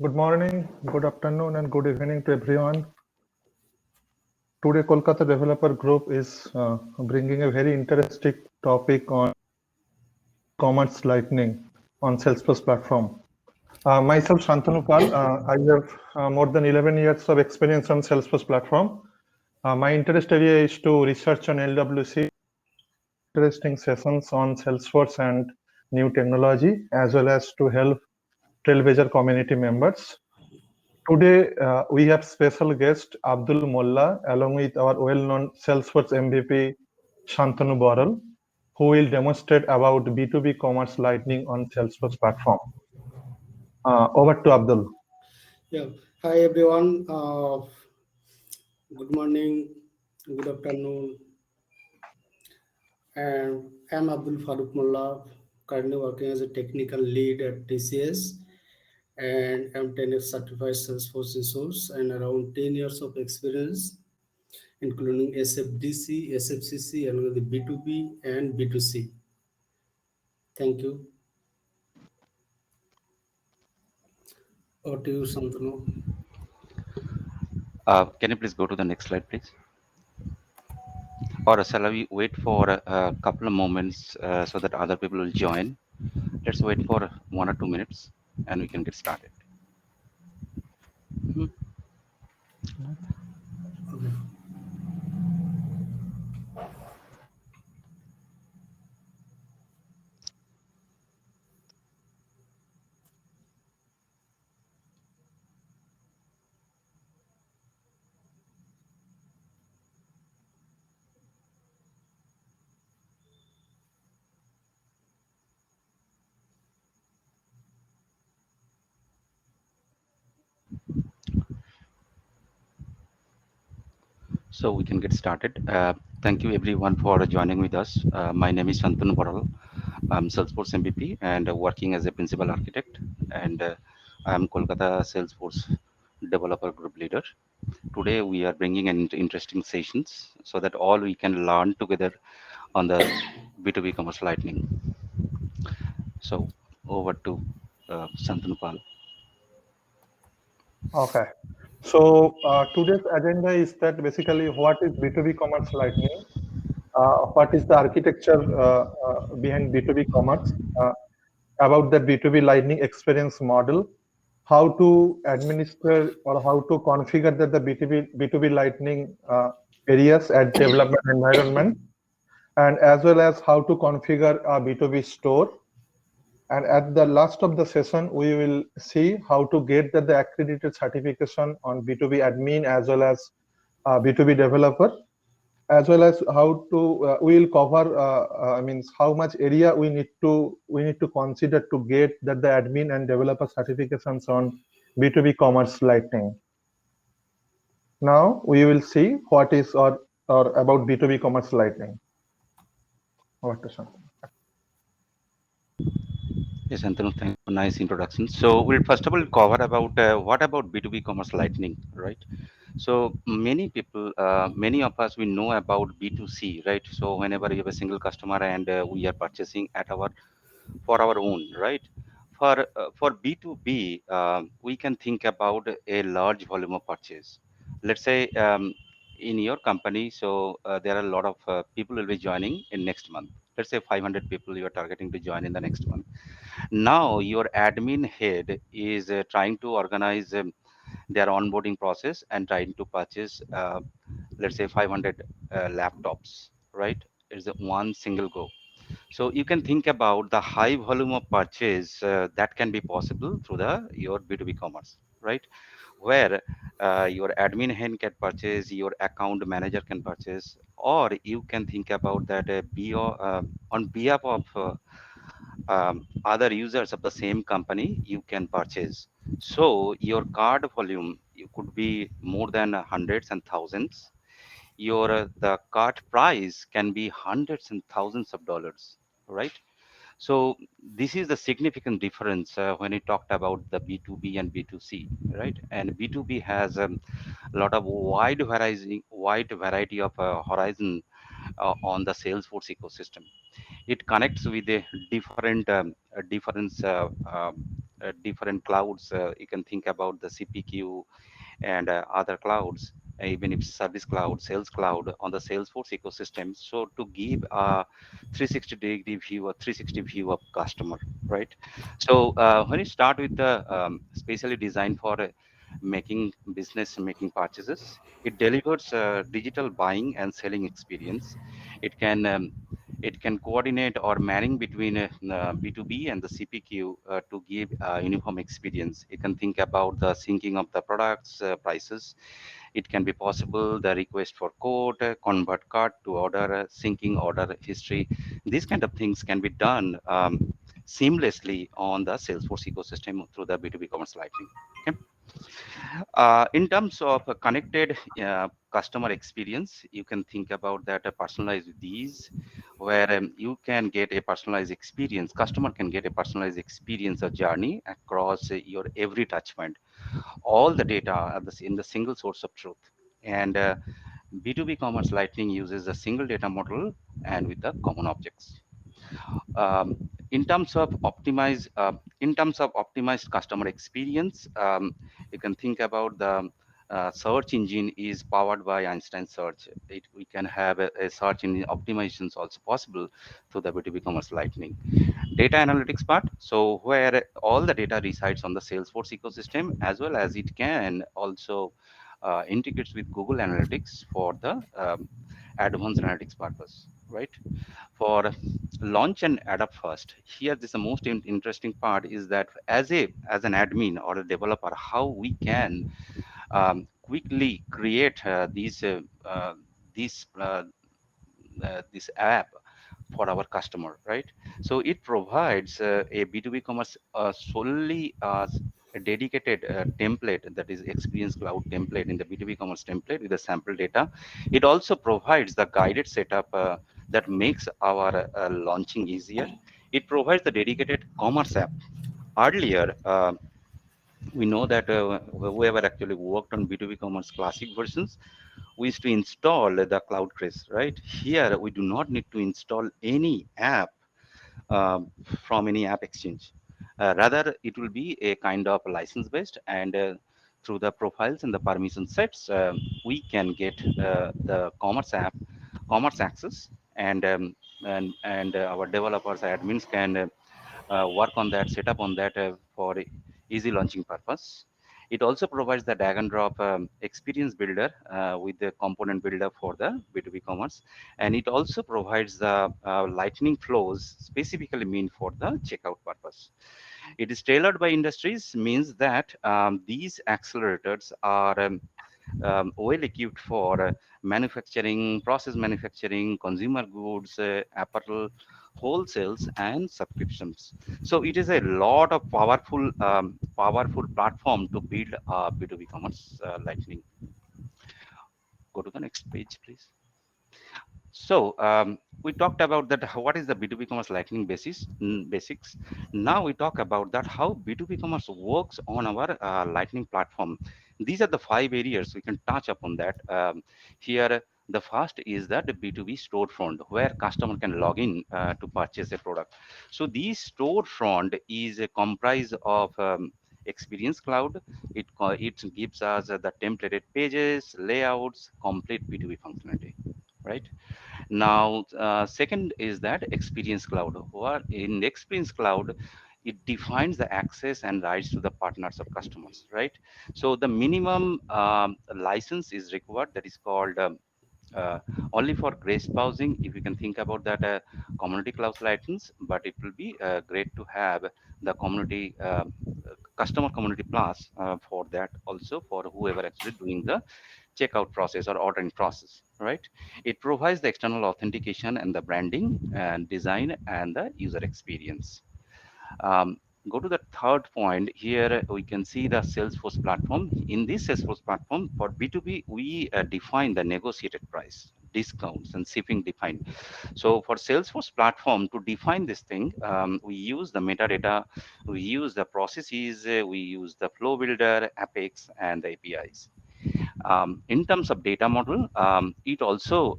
Good morning, good afternoon, and good evening to everyone. Today, Kolkata Developer Group is bringing a very interesting topic on Commerce Lightning on Salesforce Platform. Myself, Shantanu Pal, I have more than 11 years of experience on Salesforce Platform. My interest area is to research on LWC, interesting sessions on Salesforce and new technology, as well as to help Trailblazer community members. Today, we have special guest Abdul Molla along with our well-known Salesforce MVP Shantanu Boral, who will demonstrate about B2B Commerce Lightning on Salesforce platform. Over to Abdul. Yeah. Hi everyone. Good morning. Good afternoon. And I'm Abdul Farooq Mullah, currently working as a technical lead at TCS, and I'm 10X certified Salesforce resource and around 10 years of experience, including SFDC, SFCC, and with the B2B and B2C. Thank you. Over to you, Santanu. Can you please go to the next slide, please? Or shall we wait for a couple of moments so that other people will join? Let's wait for 1 or 2 minutes and we can get started. Mhm. Okay. So we can get started. Thank you everyone for joining with us. My name is Shantanu Boral. I'm Salesforce MVP and working as a principal architect, and I'm Kolkata Salesforce developer group leader. Today we are bringing an interesting sessions so that all we can learn together on the B2B Commerce Lightning. So over to Shantanu Pal. Okay. So today's agenda is that basically what is B2B Commerce Lightning? What is the architecture behind B2B Commerce? About the B2B Lightning experience model, how to administer or how to configure the B2B Lightning areas at development environment, and as well as how to configure a B2B store. And at the last of the session, we will see how to get the accredited certification on B2B admin as well as B2B developer, as well as how to we will cover means how much area we need to consider to get that the admin and developer certifications on B2B Commerce Lightning. Now we will see what is or about B2B Commerce Lightning. What to say? Yes, Antanu, thank you. Nice introduction. So we'll first of all cover about what about B2B Commerce Lightning, right? So many of us, we know about B2C, right? So whenever you have a single customer and we are purchasing at our for our own, right? For B2B, we can think about a large volume of purchase. Let's say in your company, so there are a lot of people will be joining in next month. Let's say 500 people you are targeting to join in the next month. Now your admin head is trying to organize their onboarding process and trying to purchase, let's say 500 laptops, right? It's a one single go. So you can think about the high volume of purchase that can be possible through the your B2B commerce, right? Where your admin hand can purchase, your account manager can purchase, or you can think about that on behalf of other users of the same company, you can purchase. So your card volume you could be more than hundreds and thousands. Your the cart price can be hundreds and thousands of dollars, right? So this is the significant difference when we talked about the B2B and B2C, right? And B2B has a lot of wide variety of horizon on the Salesforce ecosystem. It connects with a different different clouds. You can think about the CPQ and other clouds, even if service cloud, sales cloud on the Salesforce ecosystem. So to give a 360-degree view, a 360 view of customer, right? So when you start with the specially designed for making business, making purchases, it delivers digital buying and selling experience. It can it can coordinate or marrying between B2B and the CPQ to give a uniform experience. You can think about the syncing of the products, prices. It can be possible the request for quote, convert cart to order, syncing order history. These kind of things can be done seamlessly on the Salesforce ecosystem through the B2B Commerce Lightning. Okay. In terms of a connected customer experience, you can think about that personalized these, where you can get a personalized experience. Customer can get a personalized experience or journey across your every touch point. All the data are in the single source of truth. And B2B Commerce Lightning uses a single data model and with the common objects. In terms of optimized customer experience, you can think about the search engine is powered by Einstein search. We can have a search engine optimizations also possible through the B2B Commerce Lightning. Data analytics part, so where all the data resides on the Salesforce ecosystem, as well as it can also integrates with Google Analytics for the advanced analytics purpose, right? For launch and adapt first, here this is the most interesting part is that as an admin or a developer, how we can quickly create these this app for our customer, right? So it provides a B2B commerce solely a dedicated template, that is Experience Cloud template in the B2B commerce template with the sample data. It also provides the guided setup that makes our launching easier. It provides the dedicated commerce app. Earlier, we know that whoever actually worked on B2B commerce classic versions, we used to install the cloud trace, right? Here we do not need to install any app um, from any app exchange. Rather, it will be a kind of license based, and through the profiles and the permission sets, we can get the commerce access, and our developers, admins can work on that, set up on that for easy launching purpose. It also provides the drag and drop experience builder with the component builder for the B2B commerce. And it also provides the lightning flows specifically meant for the checkout purpose. It is tailored by industries, means that these accelerators are well equipped for manufacturing, process manufacturing, consumer goods, apparel, wholesales, and subscriptions. So it is a lot of powerful platform to build B2B commerce lightning. Go to the next page, please. So we talked about that. What is the B2B commerce lightning basics? Now we talk about that how B2B commerce works on our lightning platform. These are the 5 areas we can touch upon that. Here, the first is that the B2B storefront where customer can log in to purchase a product. So this storefront is a comprise of Experience Cloud. It gives us the templated pages, layouts, complete B2B functionality, right? Now, second is that Experience Cloud. What in Experience Cloud, it defines the access and rights to the partners or customers, right? So the minimum license is required, that is called uh, only for grace browsing. If you can think about that community cloud license, but it will be great to have the community customer community plus for that, also for whoever actually doing the checkout process or ordering process, right? It provides the external authentication and the branding and design and the user experience. um, Go to the third point. Here we can see the Salesforce platform. In this Salesforce platform for B2B, we define the negotiated price, discounts, and shipping defined. So for Salesforce platform to define this thing, we use the metadata, we use the processes, we use the flow builder, Apex, and the APIs. In terms of data model, it also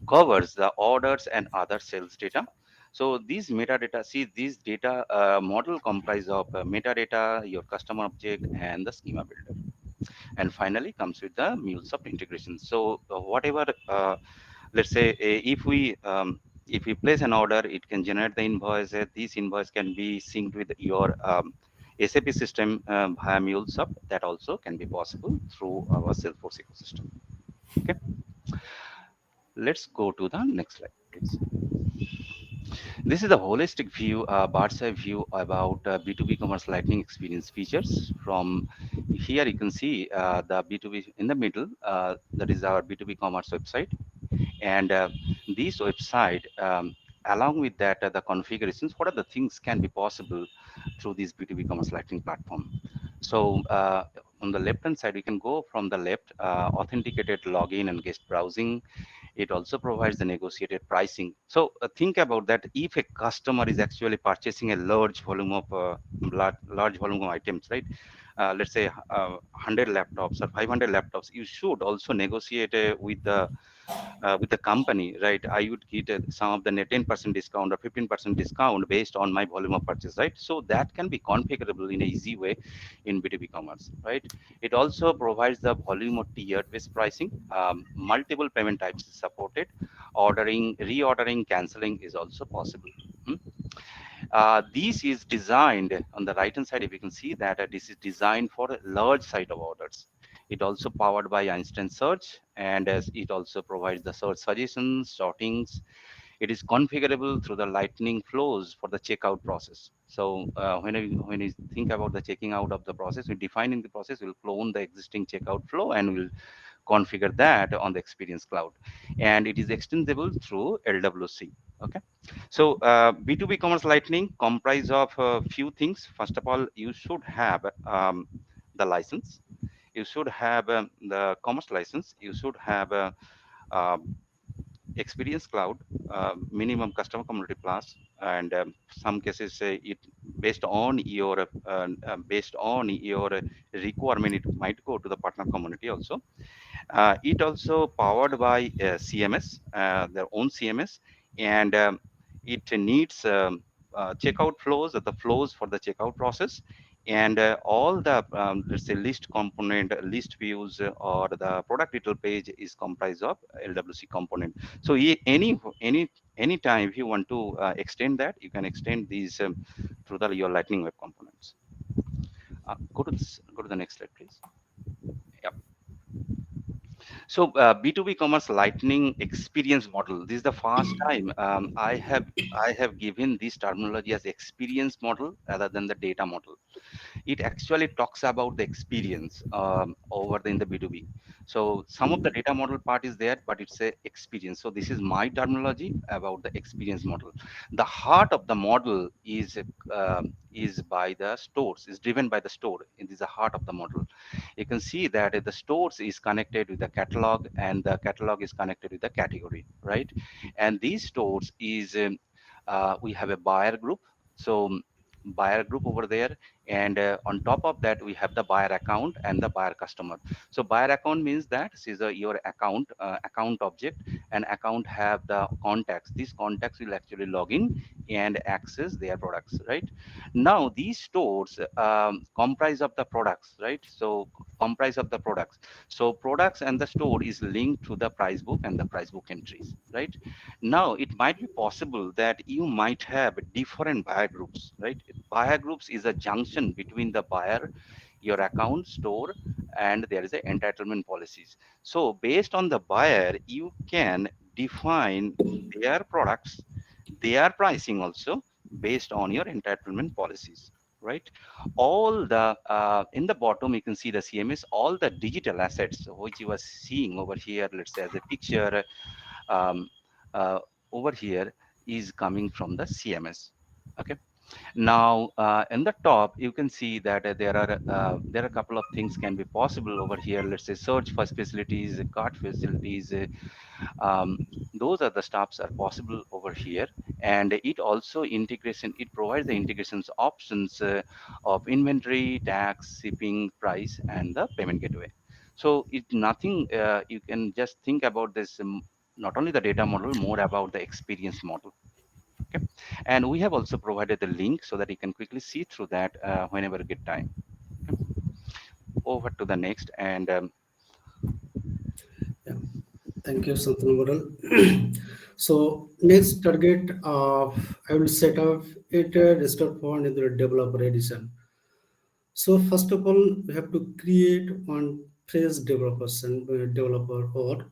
covers the orders and other sales data. So these metadata, see these data model comprise of metadata, your customer object, and the schema builder. And finally comes with the MuleSoft integration. So whatever, let's say if we place an order, it can generate the invoice. This invoice can be synced with your SAP system via MuleSoft. That also can be possible through our Salesforce ecosystem. Okay, let's go to the next slide, please. This is the holistic view, bird's eye view about B2B Commerce Lightning experience features. From here, you can see the B2B in the middle. That is our B2B Commerce website, and this website, along with that, the configurations. What are the things can be possible through this B2B Commerce Lightning platform? So on the left hand side, we can go from the left, authenticated login and guest browsing. It also provides the negotiated pricing. So think about that. If a customer is actually purchasing a large volume of items, right? Let's say 100 laptops or 500 laptops, you should also negotiate with the company, right? I would get some of the 10% discount or 15% discount based on my volume of purchase, right? So that can be configurable in an easy way in B2B commerce, right? It also provides the volume of tiered based pricing, multiple payment types is supported, ordering, reordering, canceling is also possible. Hmm? This is designed on the right hand side. If you can see that this is designed for a large site of orders. It also powered by instant search, and as it also provides the search suggestions, sortings. It is configurable through the lightning flows for the checkout process. So when you think about the checking out of the process, we define in the process, we'll clone the existing checkout flow and we'll configure that on the Experience Cloud, and it is extendable through LWC. Okay, so B2B Commerce Lightning comprise of a few things. First of all, you should have the license. You should have the commerce license. You should have uh, Experience Cloud, minimum customer community plus, and some cases it based on your requirement, it might go to the partner community also. It also powered by CMS, their own CMS, and it needs checkout flows, the flows for the checkout process, and all the let's say list component, list views, or the product detail page is comprised of LWC component. So any time if you want to extend that, you can extend these through your Lightning Web Components. Go to the next slide, please. Yeah. So B2B Commerce Lightning experience model. This is the first time I have given this terminology as experience model rather than the data model. It actually talks about the experience over in the B2B. So some of the data model part is there, but it's a experience. So this is my terminology about the experience model. The heart of the model is by the stores, is driven by the store. It is the heart of the model. You can see that the stores is connected with the catalog, and the catalog is connected with the category, right? And these stores is we have a buyer group. So buyer group over there, and on top of that we have the buyer account and the buyer customer. So buyer account means that this is your account object, and account have the contacts. These contacts will actually log in and access their products, right? Now these stores comprise of the products, right? So comprise of the products. So products and the store is linked to the price book and the price book entries, right? Now it might be possible that you might have different buyer groups, right? Buyer groups is a junction between the buyer, your account, store, and there is a entitlement policies. So based on the buyer, you can define their products, their pricing also based on your entitlement policies, right? All the in the bottom you can see the CMS, all the digital assets which you are seeing over here, let's say as a picture, um, uh, over here is coming from the CMS. Okay. Now, in the top, you can see that there are a couple of things can be possible over here. Let's say search for facilities, cart facilities. Those are the stops are possible over here, and it also integration. It provides the integrations options of inventory, tax, shipping, price, and the payment gateway. So it nothing. You can just think about this. Not only the data model, more about the experience model. Okay, and we have also provided the link so that you can quickly see through that whenever you get time. Okay. Over to the next, and Yeah. Thank you, Santanu. So next target, I will set up it restore point in the developer edition. So first of all, we have to create one fresh developer org,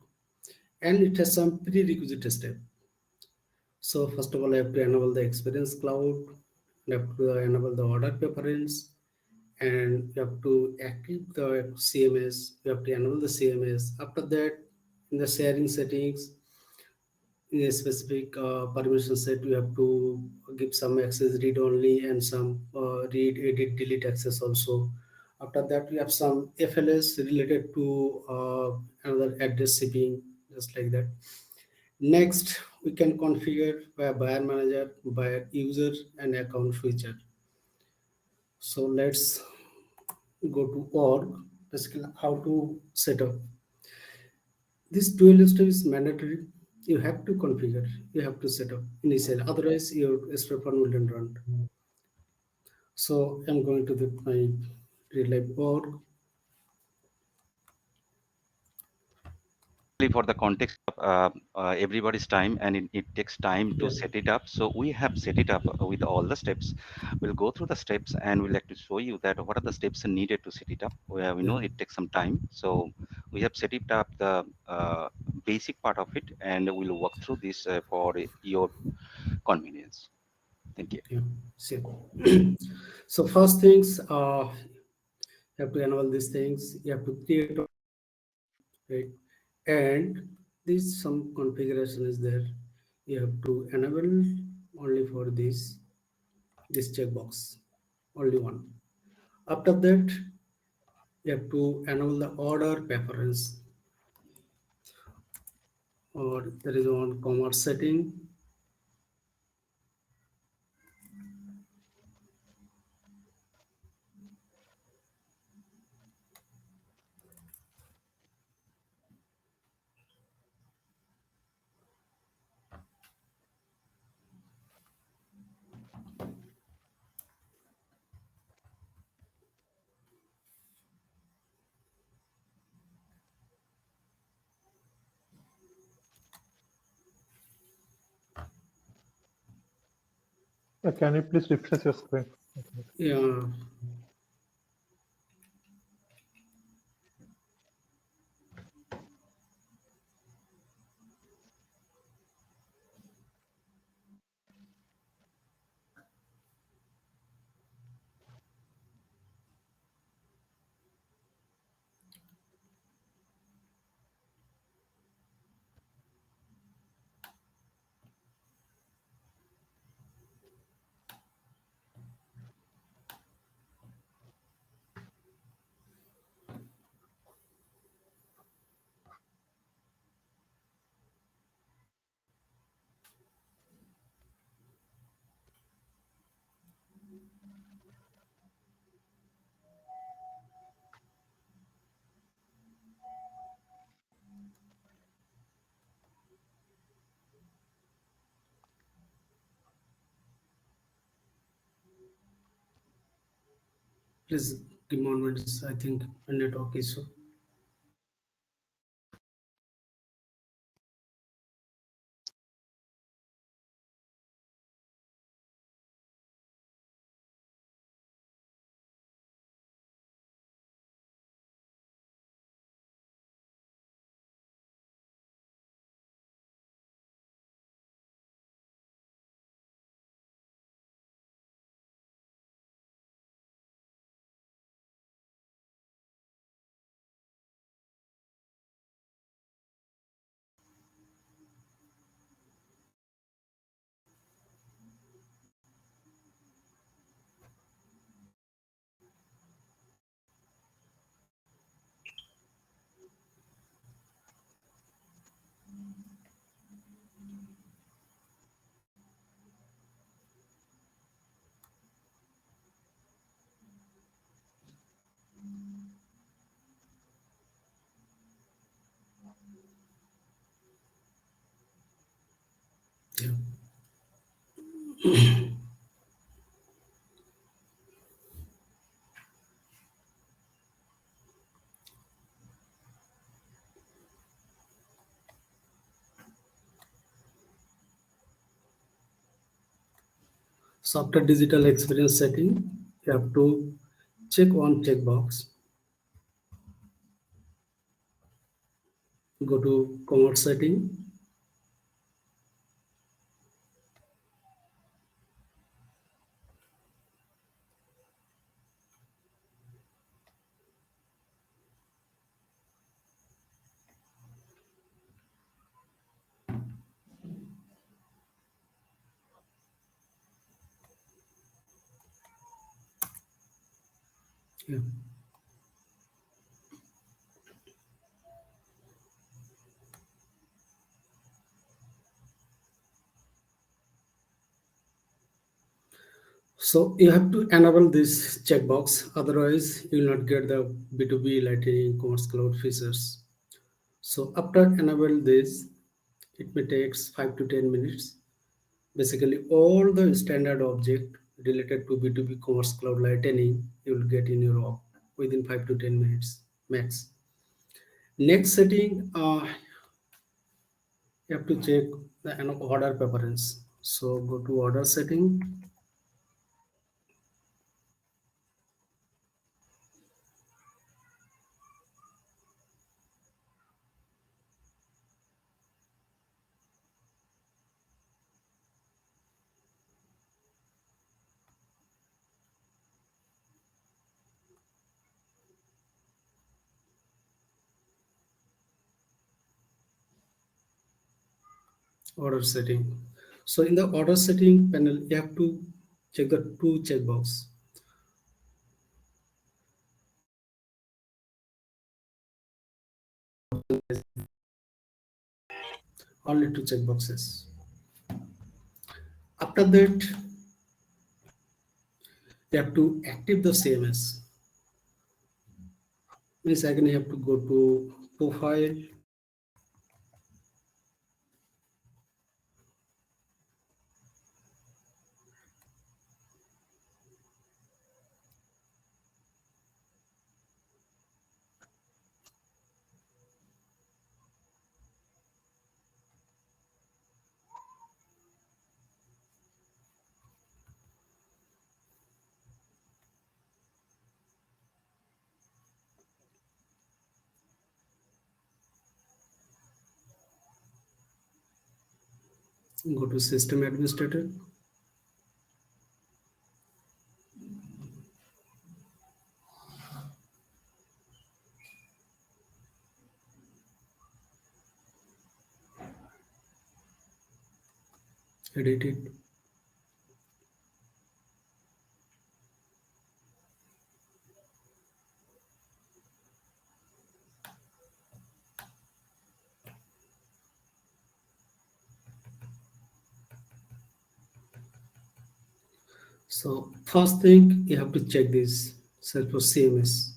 and it has some prerequisite step. So first of all, I have to enable the experience cloud, you have to enable the order preference, and you have to active the CMS. You have to enable the CMS. After that, in the sharing settings, in a specific permission set, you have to give some access read only and some read, edit, delete access also. After that, we have some FLS related to another address shipping, just like that. Next, we can configure by buyer manager, buyer user, and account feature. So let's go to org. Basically, how to set up. This dual step is mandatory. You have to configure. You have to set up initially. Otherwise, your script wouldn't run. So I'm going to my real life org. for the context of everybody's time, and it takes time to Yeah, set it up, so we have set it up with all the steps. We'll go through the steps and we'll like to show you that what are the steps needed to set it up. We yeah, know it takes some time, so we have set it up the basic part of it, and we'll walk through this for your convenience. Thank you. yeah. See. So first things, you have to enable these things. You have to create, right? And this some configuration is there. You have to enable only for this checkbox, only one. After that, you have to enable the order preference, or there is one commerce setting. Can you please refresh your screen? Yeah, please give me 1 minute. I think a network issue. Yeah. So after digital experience setting, you have to check one checkbox, go to commerce setting, yeah. So you have to enable this checkbox, otherwise you will not get the B2B Lightning Commerce Cloud features. So after enable this, it may takes 5 to 10 minutes. Basically, all the standard object related to B2B Commerce Cloud Lightning you will get in your app within 5 to 10 minutes max. Next setting, you have to check the order preference. So go to order setting, order setting. So in the order setting panel, you have to check the two checkbox. Only two checkboxes. After that, you have to active the CMS. Means again you have to go to profile, go to system administrator, edit it. So first thing you have to check this Salesforce CMS.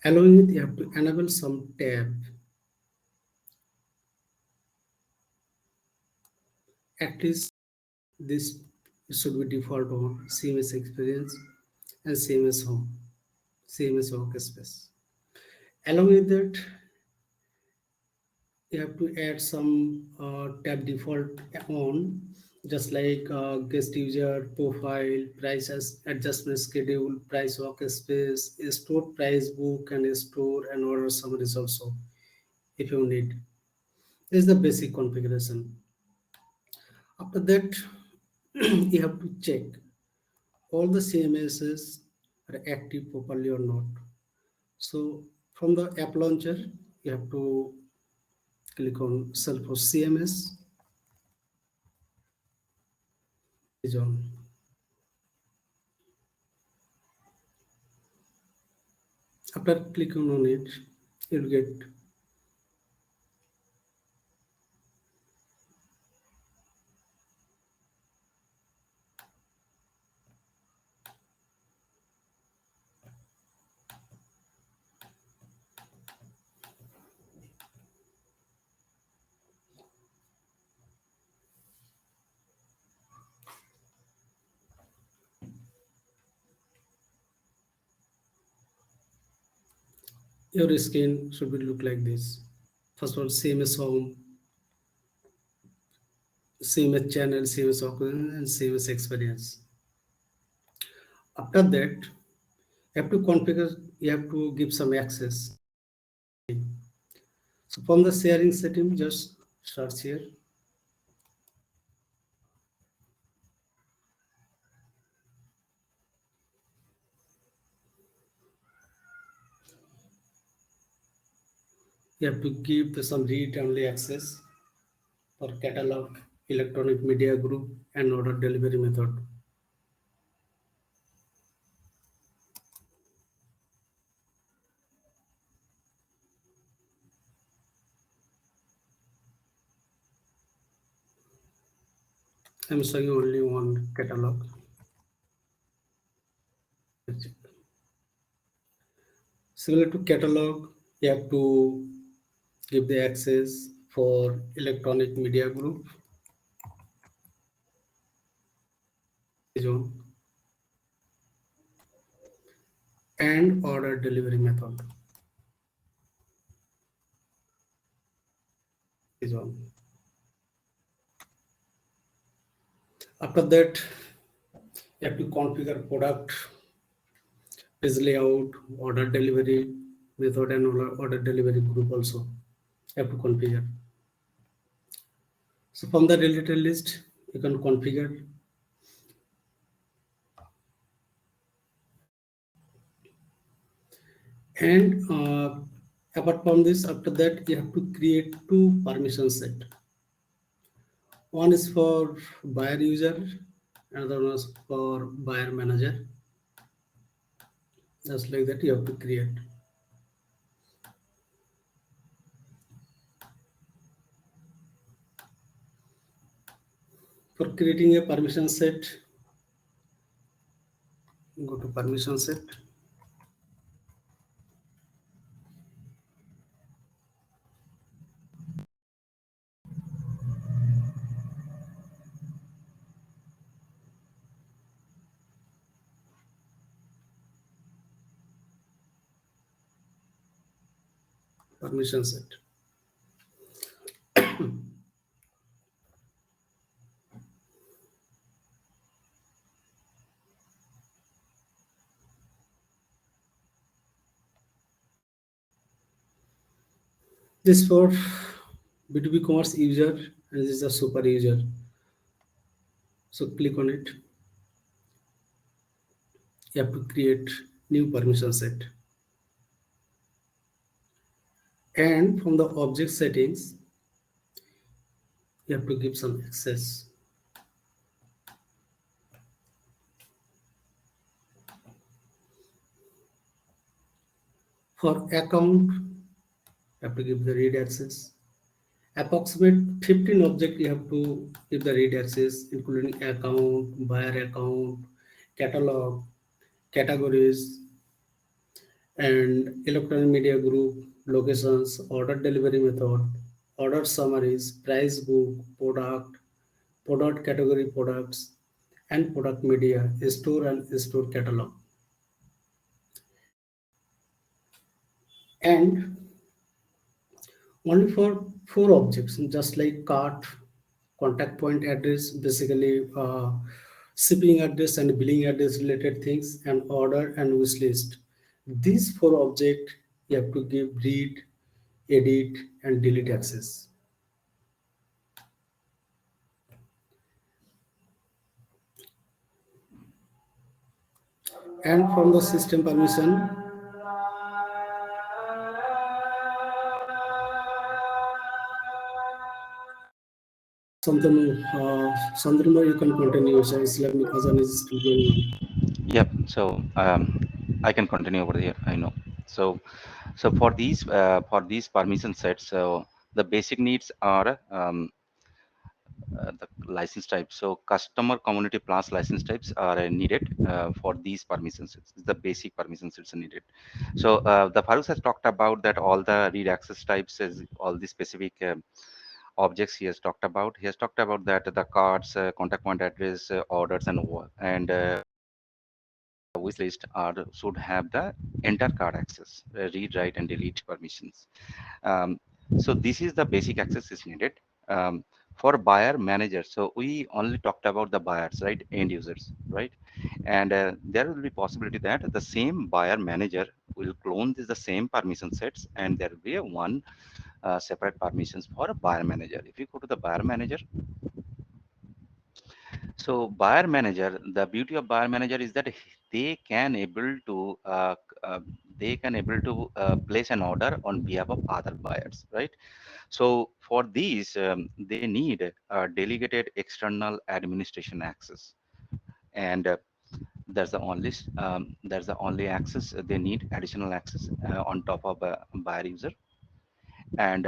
Allowing it, you have to enable some tab. At least this should be default on CMS experience and CMS home, CMS workspace. Along with that, you have to add some tab default on, just like guest user profile, price as adjustment schedule, price workspace, a store price book, and a store and order summaries also if you need. This is the basic configuration. After that, you have to check all the CMSs are active properly or not. So from the app launcher, you have to click on Salesforce CMS, is on. After clicking on it, you'll get Your screen should be look like this. First of all, same as home, same as channel, same as occurrence, and same as experience. After that, you have to configure, you have to give some access. So from the sharing setting, just search here. You have to give the some read-only access for catalog, electronic media group, and order delivery method. I'm showing only one catalog. Similar to catalog, you have to give the access for electronic media group zone and order delivery method zone. After that, you have to configure product, page layout, order delivery method, and order delivery group also. You have to configure. So from the related list, you can configure. And apart from this, after that, you have to create two permission set. One is for buyer user, another one is for buyer manager. Just like that, you have to create. For creating a permission set, go to permission set. Permission set. This for B2B commerce user, and this is a super user. So click on it. You have to create new permission set. And from the object settings, you have to give some access. For account, you have to give the read access. Approximate 15 object you have to give the read access, including account, buyer account, catalog, categories, and electronic media group, locations, order delivery method, order summaries, price book, product category products, and product media, store and store catalog. And only for four objects, just like cart, contact point address, basically shipping address and billing address related things, and order and wish list. These four objects you have to give read, edit, and delete access. And from the system permission, Sandruma, you can continue. So Islamic Azan is still going on. Yep. So I can continue over here. I know. So for these permission sets, so the basic needs are the license types. So customer community plus license types are needed for these permission sets. The basic permission sets are needed. So the Farooq has talked about that all the read access types is all the specific objects he has talked about. He has talked about that the cards, contact point address, orders, and wish list are should have the enter card access, read, write, and delete permissions. Um, so this is the basic access is needed. Um, for buyer manager, so we only talked about the buyers, right? End users, right? And there will be possibility that the same buyer manager will clone the same permission sets, and there will be a one separate permissions for a buyer manager. If you go to the buyer manager, so buyer manager, the beauty of buyer manager is that they can able to place an order on behalf of other buyers, right? So for these, they need delegated external administration access, and that's the only access they need, additional access on top of a buyer user, and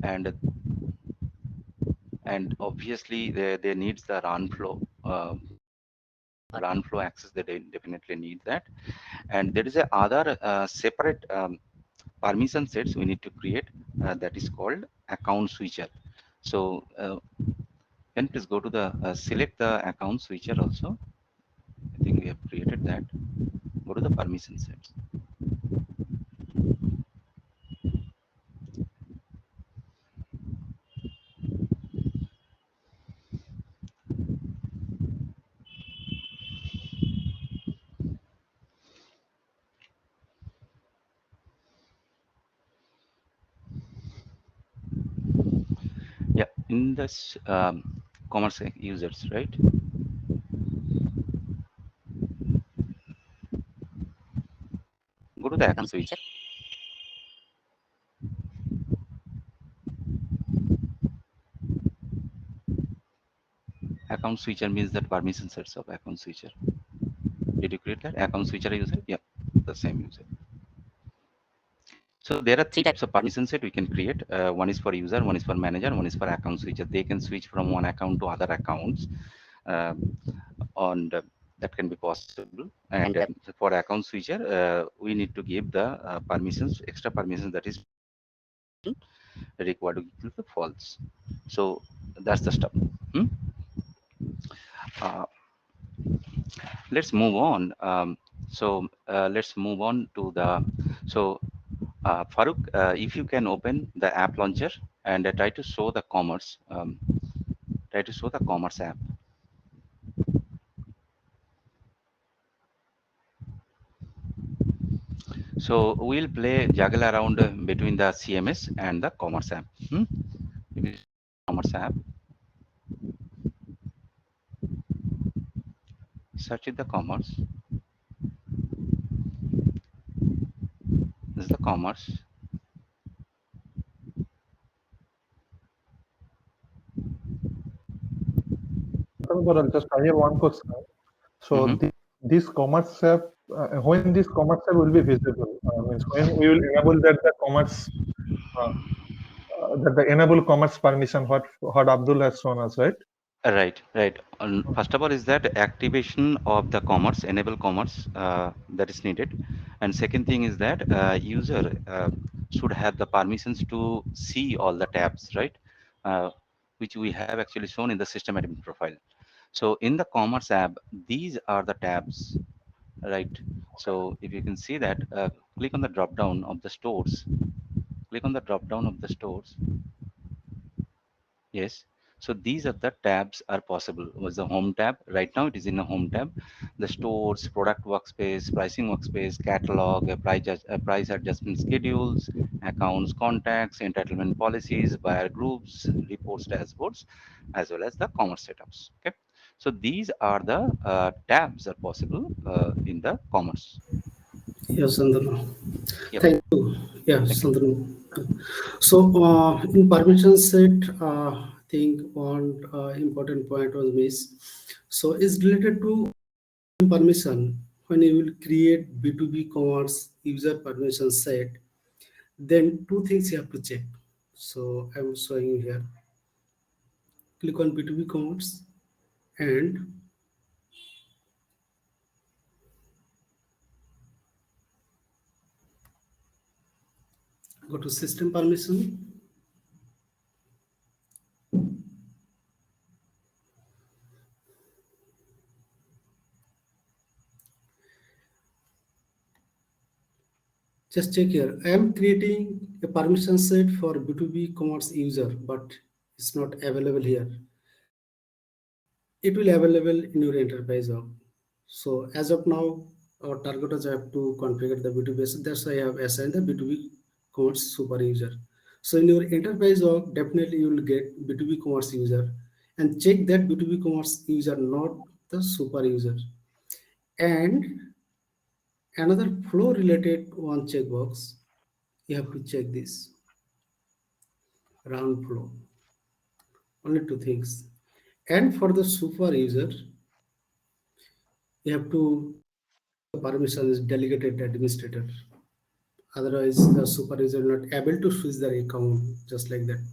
and and obviously they needs the run flow access. They definitely need that, and there is a other separate permission sets we need to create, that is called account switcher. So can you please go to the select the account switcher also. I think we have created that. Go to the permission sets. Yeah, in this commerce users, right? Go to the account switcher. Account switcher means that permission sets of account switcher. Did you create that account switcher user? Yeah, the same user. So there are three types of permission set we can create. One is for user, one is for manager, one is for account switcher. They can switch from one account to other accounts, uh, on that can be possible. And for account switcher, we need to give the permissions, extra permissions, that is required to give the false. So that's the stuff. Hmm? Uh, let's move on. Let's move on to the Farooq, if you can open the app launcher and try to show the commerce, try to show the commerce app. So we'll play juggle around between the CMS and the commerce app. Hmm? If you commerce app, search it the commerce. This is the commerce. But just I have one question. So Mm-hmm. this commerce app, when this commerce app will be visible, means when we will enable that the commerce, uh, that the enable commerce permission, what Abdul has shown us, right? Right, right. First of all, is that activation of the commerce, enable commerce, that is needed. And second thing is that user should have the permissions to see all the tabs, right? Uh, which we have actually shown in the system admin profile. So in the commerce app, these are the tabs, right? So if you can see that, click on the drop down of the stores. Click on the drop down of the stores. Yes. So these are the tabs are possible. Was the home tab. Right now it is in a home tab. The stores, product workspace, pricing workspace, catalog, price adjustment schedules, accounts, contacts, entitlement policies, buyer groups, reports, dashboards, as well as the commerce setups. Okay. So these are the tabs are possible in the commerce. Yes, Sandana. Yep. Thank you. Yeah, Thank you. Sandana. So, in permission set, I think one important point was missed. So, it's related to permission. When you will create B2B commerce user permission set, then two things you have to check. So, I'm showing you here. Click on B2B commerce and go to system permission. Just check here. I am creating a permission set for B2B commerce user, but it's not available here. It will available in your enterprise org. So as of now, our targeters have to configure the B2B. So that's why I have assigned the B2B commerce super user. So in your enterprise org, definitely you will get B2B commerce user and check that B2B commerce user, not the super user. And another flow related one checkbox, you have to check this round flow. Only two things. And for the super user, you have to the permission is delegated administrator. Otherwise, the super user not able to switch their account just like that.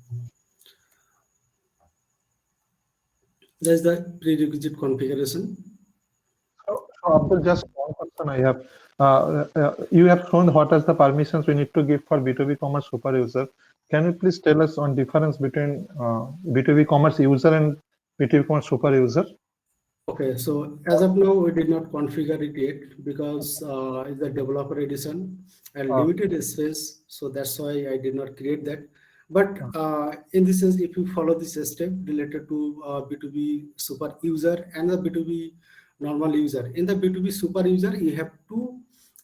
That's the prerequisite configuration. So Abdul, just one question I have. You have shown what are the permissions we need to give for B2B commerce super user. Can you please tell us on difference between B2B commerce user and B2B commerce super user? Okay, so as of now, we did not configure it yet because it's the developer edition and Uh, limited space. So that's why I did not create that. But uh, in this sense, if you follow this step related to B2B super user and the B2B normal user, in the B2B super user, you have to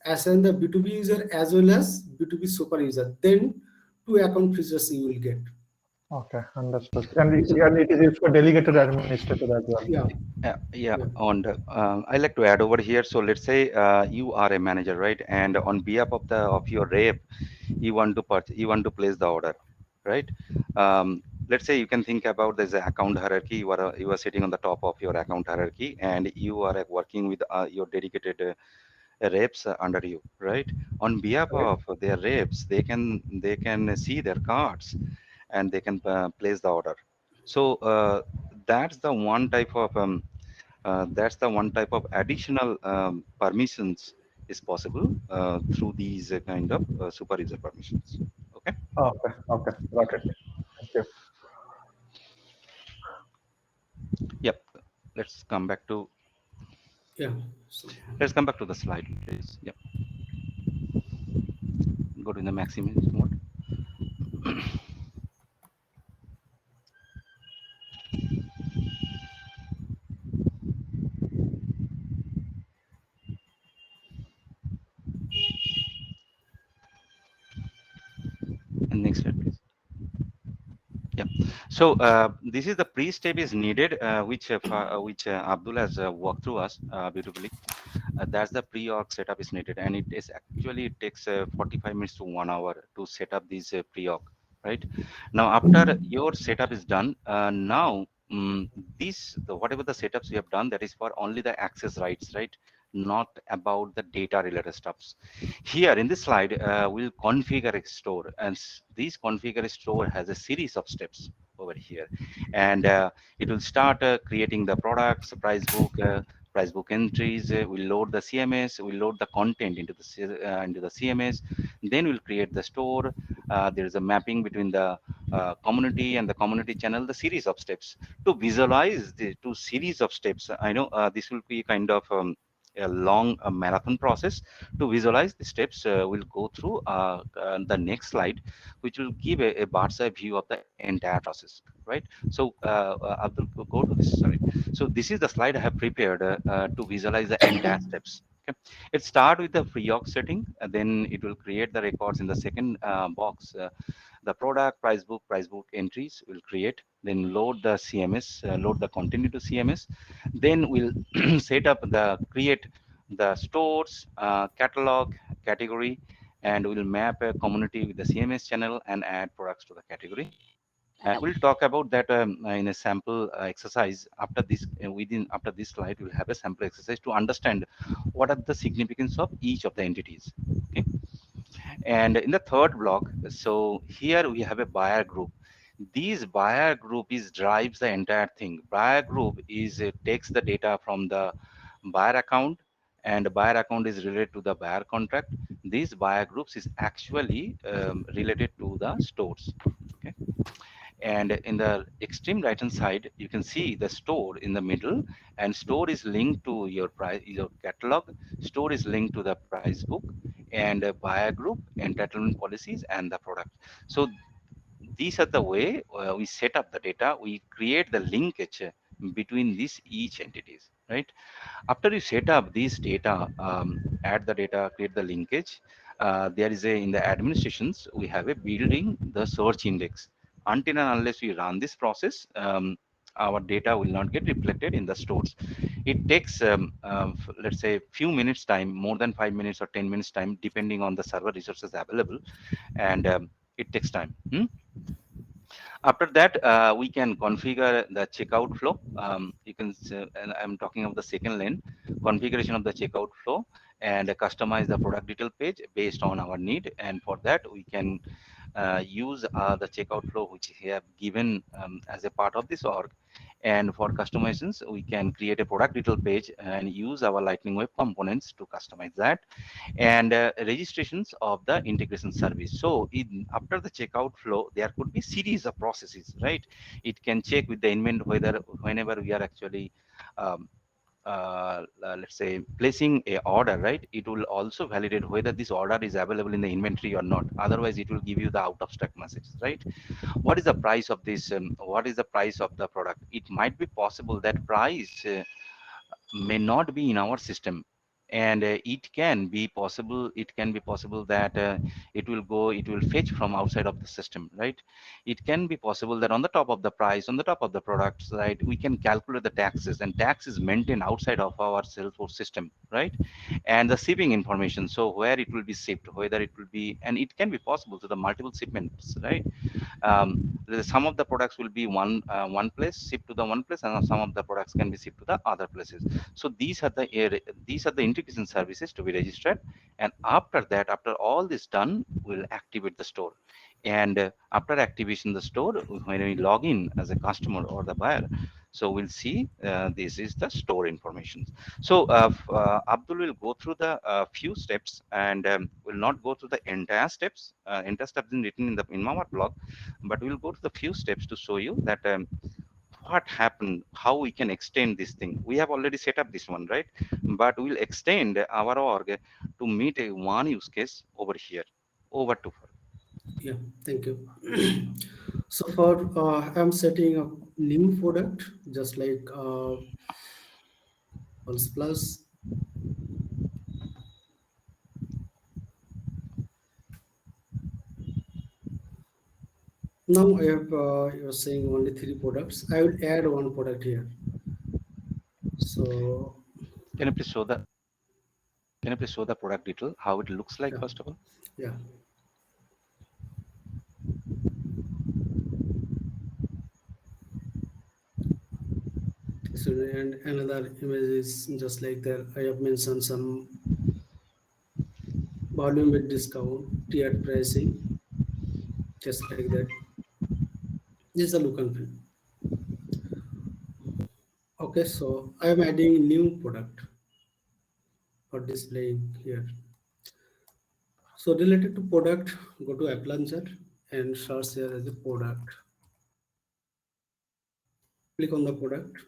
assign the B2B user as well as B2B super user. Then two account features you will get. okay, understood. And So and it is used for delegated administrator as well. yeah, Yeah, yeah. and I like to add over here. So let's say you are a manager, right? And on behalf of the of your rep, you want to you want to place the order, right? Let's say you can think about there's an account hierarchy. You are sitting on the top of your account hierarchy, and you are working with your dedicated reps under you, right? On behalf Right. of their reps, they can see their cards and they can place the order. So that's the one type of additional permissions is possible through these kind of super user permissions. Okay. Okay, okay, got it. Thank you. Yep. Let's come back to Yeah. So let's come back to the slide, please. Yep. Go to the maximum mode. And next slide, please. Yeah. So this is the pre-step is needed, which Abdul has walked through us beautifully. That's the pre-org setup is needed, and it takes 45 minutes to 1 hour to set up these pre-org, right? Now after your setup is done, now whatever the setups you have done, that is for only the access rights, right? Not about the data related stuffs. Here in this slide, we'll configure a store, and this configure a store has a series of steps over here, and it will start creating the products, price book entries. We'll load the CMS, we'll load the content into the CMS. Then we'll create the store. There is a mapping between the community and the community channel. The series of steps to visualize the two series of steps. I know this will be kind of a long marathon process. To visualize the steps, we'll go through the next slide, which will give a bird's eye view of the entire process, right? So Abdul, go to this slide. So this is the slide I have prepared to visualize the entire steps. Okay. It start with the free org setting, and then it will create the records in the second box. The product, price book entries will create, then load the CMS, load the content into CMS. Then we'll set up create the stores, catalog, category, and we'll map a community with the CMS channel and add products to the category. We'll talk about that in a sample exercise after this. After this slide, we'll have a sample exercise to understand what are the significance of each of the entities. Okay. And in the third block, so here we have a buyer group. These buyer group is drives the entire thing. Buyer group is takes the data from the buyer account, and the buyer account is related to the buyer contract. These buyer groups is actually related to the stores. Okay. And in the extreme right hand side, you can see the store in the middle, and store is linked to your price, your catalog. Store is linked to the price book, and buyer group, entitlement policies, and the product. So these are the way we set up the data. We create the linkage between these each entities, right? After you set up these data, add the data, create the linkage, there is a, in the administrations, we have a building the search index. Until and unless we run this process, our data will not get reflected in the stores. It takes, let's say, few minutes time, more than 5 minutes or 10 minutes time, depending on the server resources available, and it takes time. After that, we can configure the checkout flow. You can, and I'm talking of the second lane, configuration of the checkout flow, and customize the product detail page based on our need. And for that, we can use the checkout flow which we have given as a part of this org. And for customizations, we can create a product detail page and use our Lightning Web components to customize that, and registrations of the integration service. So after the checkout flow, there could be series of processes, right? It can check with the inventory whether whenever we are actually um, let's say placing a order, right, it will also validate whether this order is available in the inventory or not. Otherwise it will give you the out of stock message, right? What is the price of this, what is the price of the product? It might be possible that price may not be in our system, and it can be possible that it will fetch from outside of the system, right? It can be possible that on the top of the price, on the top of the products, right, we can calculate the taxes, and tax is maintained outside of our Salesforce system, right? And the shipping information, so where it will be shipped, whether it will be, and it can be possible to the multiple shipments, right? Some of the products will be one place, shipped to the one place, and some of the products can be shipped to the other places. So these are the integration services to be registered. And after that, after all this done, we'll activate the store. And after activation the store, when we log in as a customer or the buyer, so we'll see this is the store information. So Abdul will go through the few steps, and will not go through the entire steps. Entire steps in written in the in our blog, but we'll go to the few steps to show you that what happened, how we can extend this thing. We have already set up this one, right? But we'll extend our org to meet a one use case over here. Over to her. Yeah, thank you. So for I'm setting a new product just like Pulse Plus. Now I have you're saying only three products. I will add one product here. So Can you please show the product detail, how it looks like yeah, first of all? yeah. So and another image is just like that. I have mentioned some volume with discount, tiered pricing, just like that. This is the look and feel. Okay, so I am adding new product for displaying here. So related to product, go to App Launcher and search here as a product. Click on the product.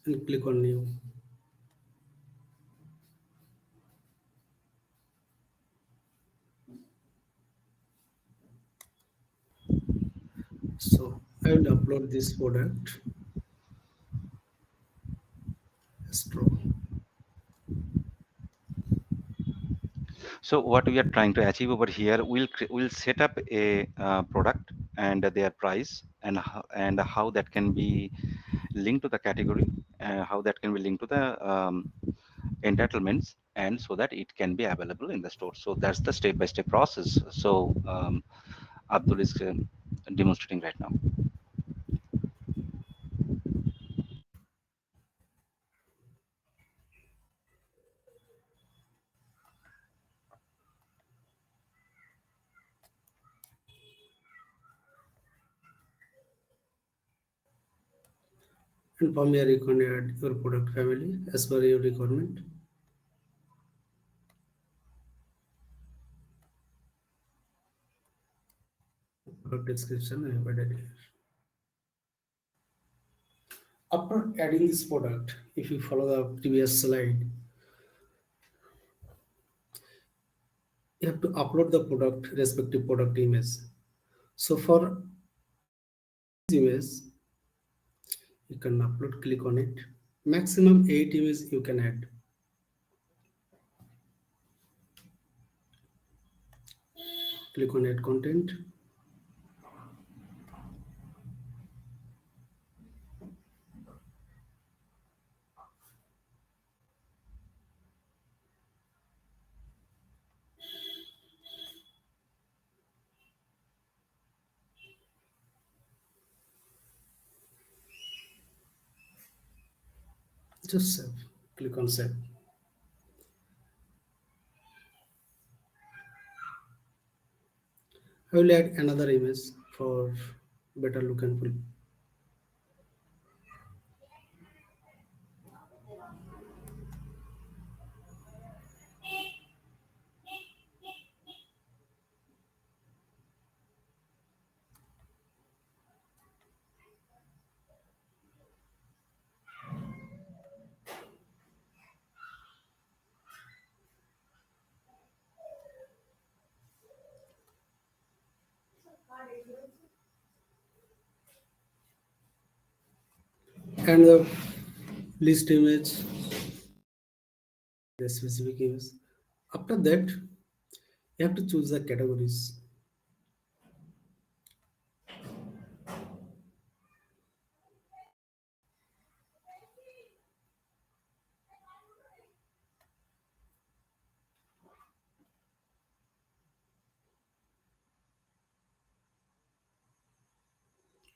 And click on new. So I will upload this product as pro. So what we are trying to achieve over here, we'll set up a product and their price, and how that can be linked to the category, how that can be linked to the entitlements, and so that it can be available in the store. So that's the step-by-step process. So Abdul is demonstrating right now. And from here you can add your product family as per your requirement. Product description I have added here. After adding this product, if you follow the previous slide, you have to upload the product respective product image. So for image, you can upload, click on it. Maximum 8 images you can add. Click on add content. Just save. Click on save. I will add another image for better look and feel. And the list image, the specific image. After that, you have to choose the categories.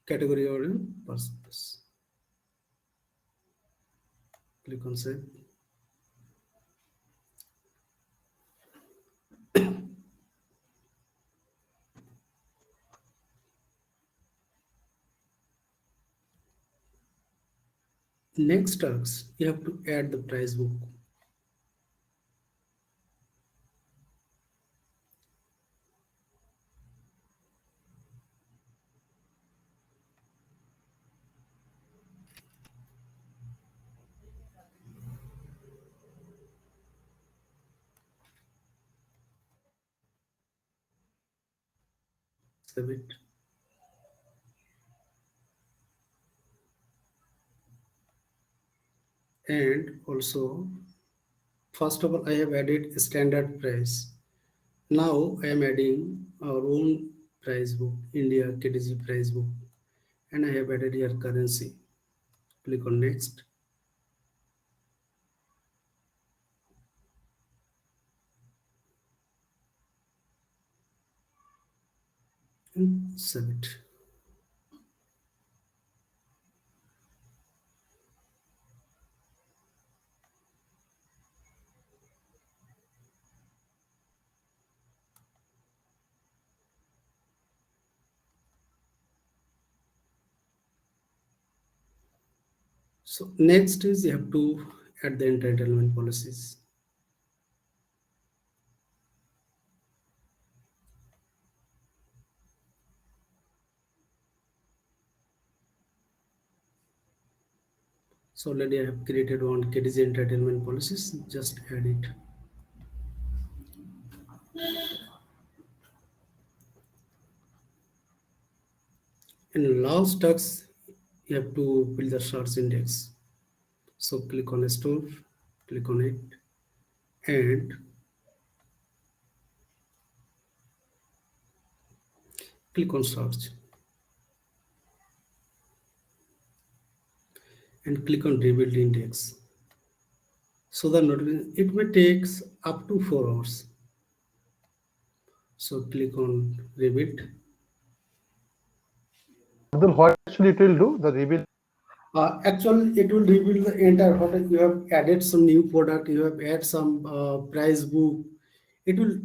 Category order purpose. Click on save. Next task, you have to add the price book. Save it. And also, first of all, I have added standard price. Now I am adding our own price book, India KTG price book, and I have added here currency. Click on next. And save it. So next is you have to add the entitlement policies. So already I have created one KTG entitlement policies. Just add it. In last task, you have to build the search index. So click on store, click on it, and click on search, and click on rebuild index. So the notification, it may take up to 4 hours. So click on rebuild. Abdul, what actually it will do? The reveal. Actually, it will reveal the entire product. You have added some new product. You have added some price book. It will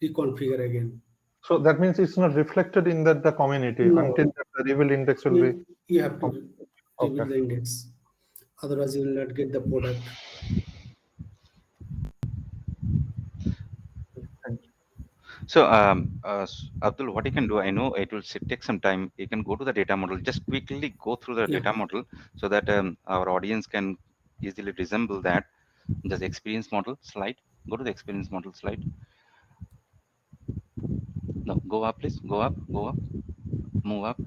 reconfigure again. So that means it's not reflected in that the community No, until the reveal index will be. you have to Okay. reveal the index. Otherwise, you will not get the product. Thank you. So, Abdul, what you can do, I know it will take some time. You can go to the data model, just quickly go through the Yeah, data model so that our audience can easily resemble that. Just experience model slide. Go to the experience model slide. No, go up, please. Go up, go up, move up,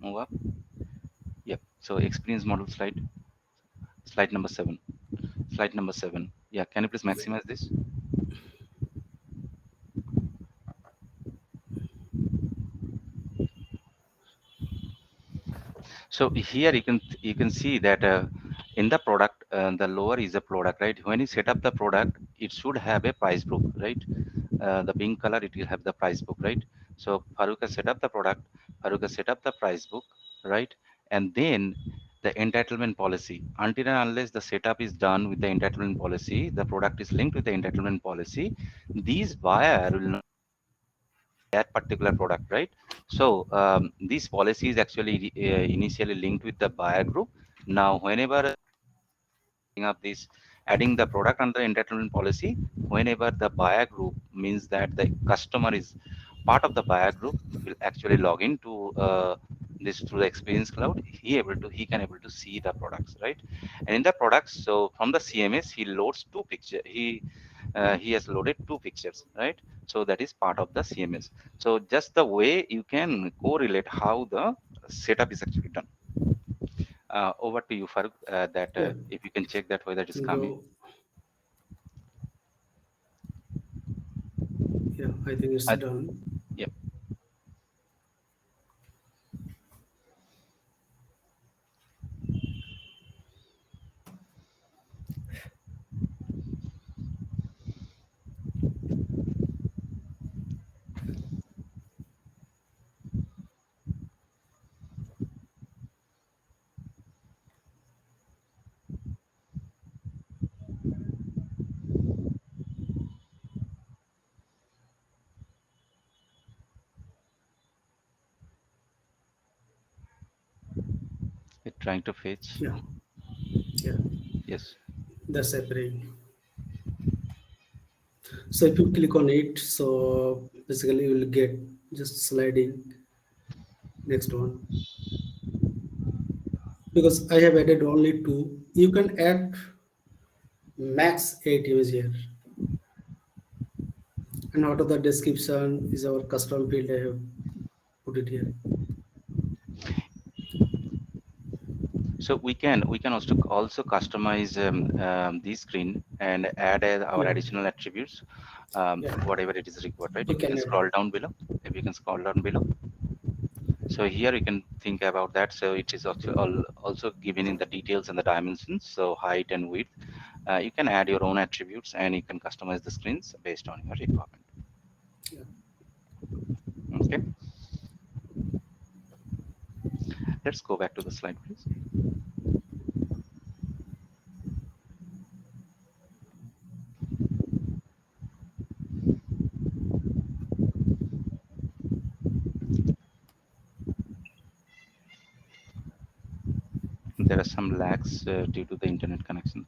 move up. Yep. So, experience model slide, slide number 7. Slide number 7. Yeah. Can you please maximize this? So here you can see that in the product, the lower is a product, right? When you set up the product, it should have a price book, right? The pink color, it will have the price book, right? So Faruka set up the product, Faruka set up the price book, right? And then the entitlement policy. Until and unless the setup is done with the entitlement policy, the product is linked with the entitlement policy. These buyer will not that particular product, right? So this policy is actually initially linked with the buyer group. Now, whenever up this adding the product under entitlement policy, whenever the buyer group means that the customer is part of the buyer group will actually log into this through the experience cloud. He can able to see the products, right? And in the products, so from the CMS he loads two picture. He has loaded two pictures, right? So that is part of the CMS. So just the way you can correlate how the setup is actually done. Over to you, Farooq, that yeah. if you can check that whether it is Can coming. go. Yeah, I think it's Uh, done. yep. It's trying to fetch. Yeah, yeah. Yes. That's appearing. So if you click on it, so basically you will get just sliding next one. Because I have added only two, you can add max 8 images here. And out of the description is our custom field. I have put it here. So we can also customize the screen and add our Yeah, additional attributes, yeah. whatever it is required, right? We If you can can add. scroll down below, if you can scroll down below. So here you can think about that. So it is also given in the details and the dimensions. So height and width. You can add your own attributes and you can customize the screens based on your requirement. Yeah, Okay. Let's go back to the slide, please. There are some lags due to the internet connections.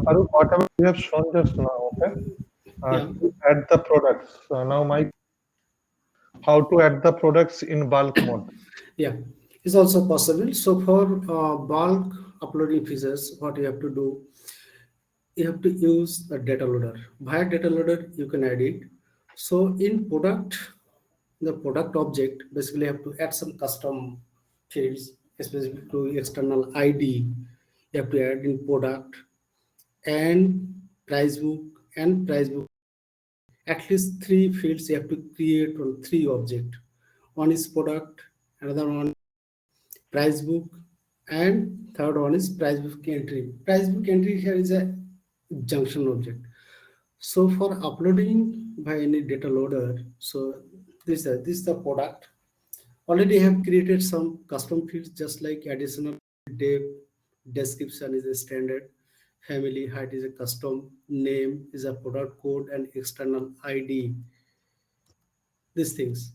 Farooq, whatever you have shown just now, okay, yeah, to add the products. Now, my how to add the products in bulk mode. yeah. It's also possible. So for bulk uploading features, what you have to do, you have to use a data loader. Via data loader, you can add it. So in product, the product object, basically you have to add some custom fields, specific to external ID. You have to add in product and price book and price book. At least three fields you have to create on three object. One is product, another one price book, And third one is price book entry. Price book entry here is a junction object. So for uploading by any data loader, so this is the product. Already have created some custom fields, just like additional date, description is a standard, family height is a custom, name is a product code, and external ID, these things.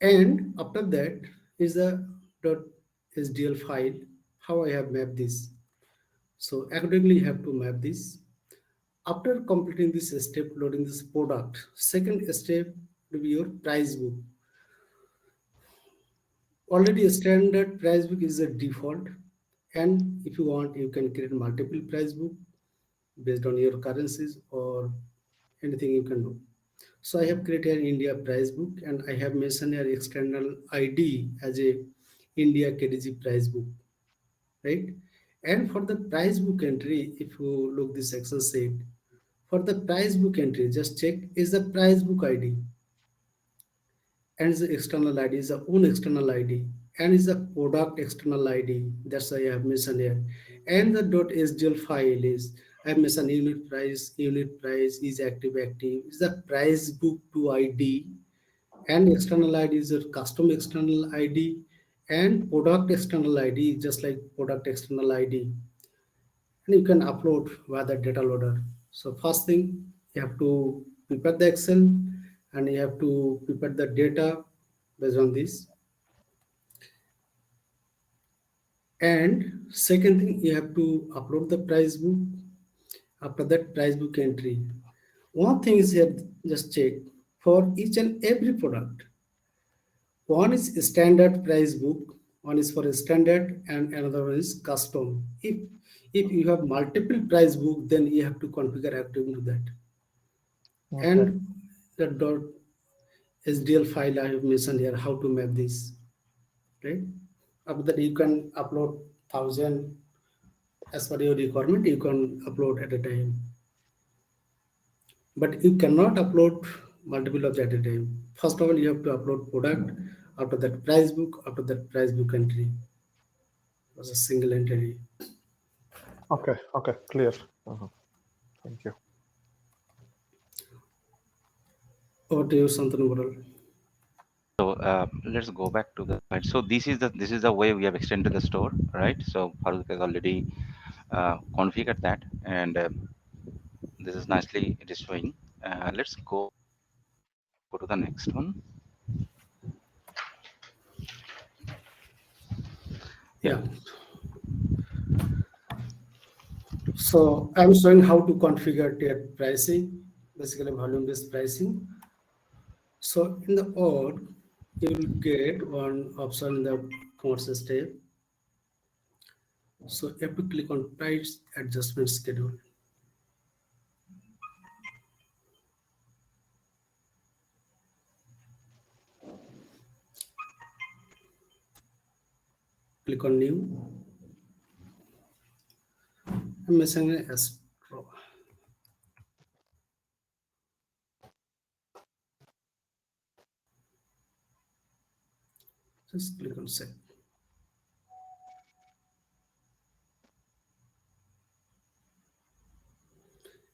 And after that is the .sdl file, how I have mapped this. So accordingly you have to map this. After completing this step, loading this product, second step will be your price book. Already a standard price book is a default, and if you want you can create multiple price book based on your currencies or anything you can do. So I have created an India price book, and I have mentioned your external ID as a India KDG price book, right? And for the price book entry, if you look this Excel sheet, for the price book entry, just check is the price book ID, and the external ID is the own external ID, and is the product external ID. That's why I have mentioned here. And the .sdl file is, I have mentioned unit price is active is the price book to ID, and external ID is a custom external ID, and product external ID just like product external ID, and you can upload via the data loader. So first thing, you have to prepare the Excel, and you have to prepare the data based on this. And second thing, you have to upload the price book. After that, price book entry. One thing is here, just check for each and every product. One is standard price book, one is for a standard, and another one is custom. If you have multiple price book, then you have to configure according to that. Okay. And the .sdl file I have mentioned here, how to map this, right? After that, you can upload 1,000 as per your requirement. You can upload at a time, but you cannot upload multiple of at a time. First of all, you have to upload product. After that, price book. After that, price book entry was a single entry. Okay. Okay. Clear. Thank you. Over to you, Santanu Goral. So let's go back to the slide. So this is the way we have extended the store, right? So Farooq has already configured that, and this is nicely it is showing. Let's go to the next one. Yeah. Yeah. So I'm showing how to configure tiered pricing, basically volume-based pricing. So in the org, you will get one option in the commerce step. So you have to click on price adjustment schedule. Click on new. I'm missing an Astro. Just click on set.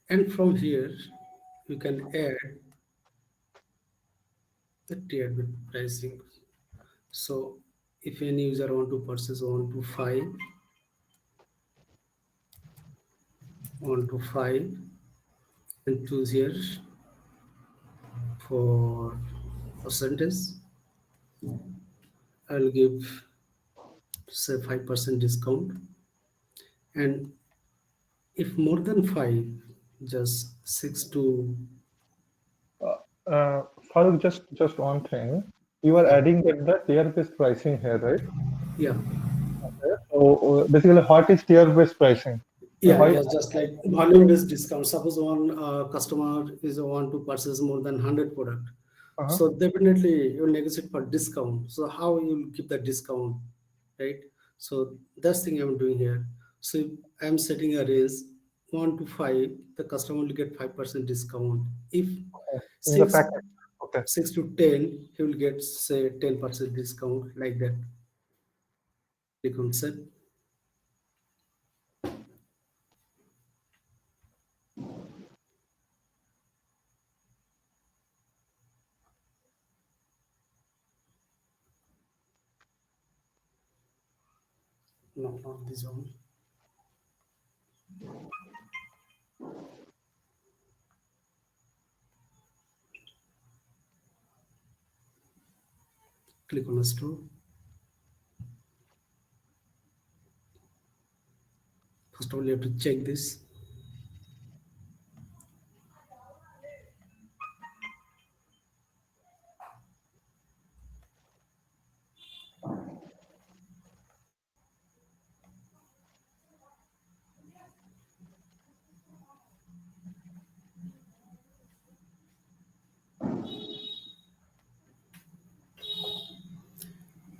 And from here, you can add the tiered with pricing. So if any user want to purchase 1 to 5, 1 to 5, and choose here for percentage, I'll give say 5% discount. And if more than 5, just 6 to Farooq, just one thing. You are yeah, adding that the tier-based pricing here, right? yeah. Okay. So basically, what is tier-based pricing? Yeah, Why? yeah, just like volume-based discount. Suppose one customer is want to purchase more than 100 product, Uh-huh. so definitely you'll negotiate for discount. So how you'll keep the discount, right? So that's thing I'm doing here. So if I'm setting a range 1 to 5, the customer will get 5% discount. If In the 6 package. Okay. 6 to 10, he will get say 10% discount, like that. Click on set. No, not this one. Click on store. First of all, you have to check this.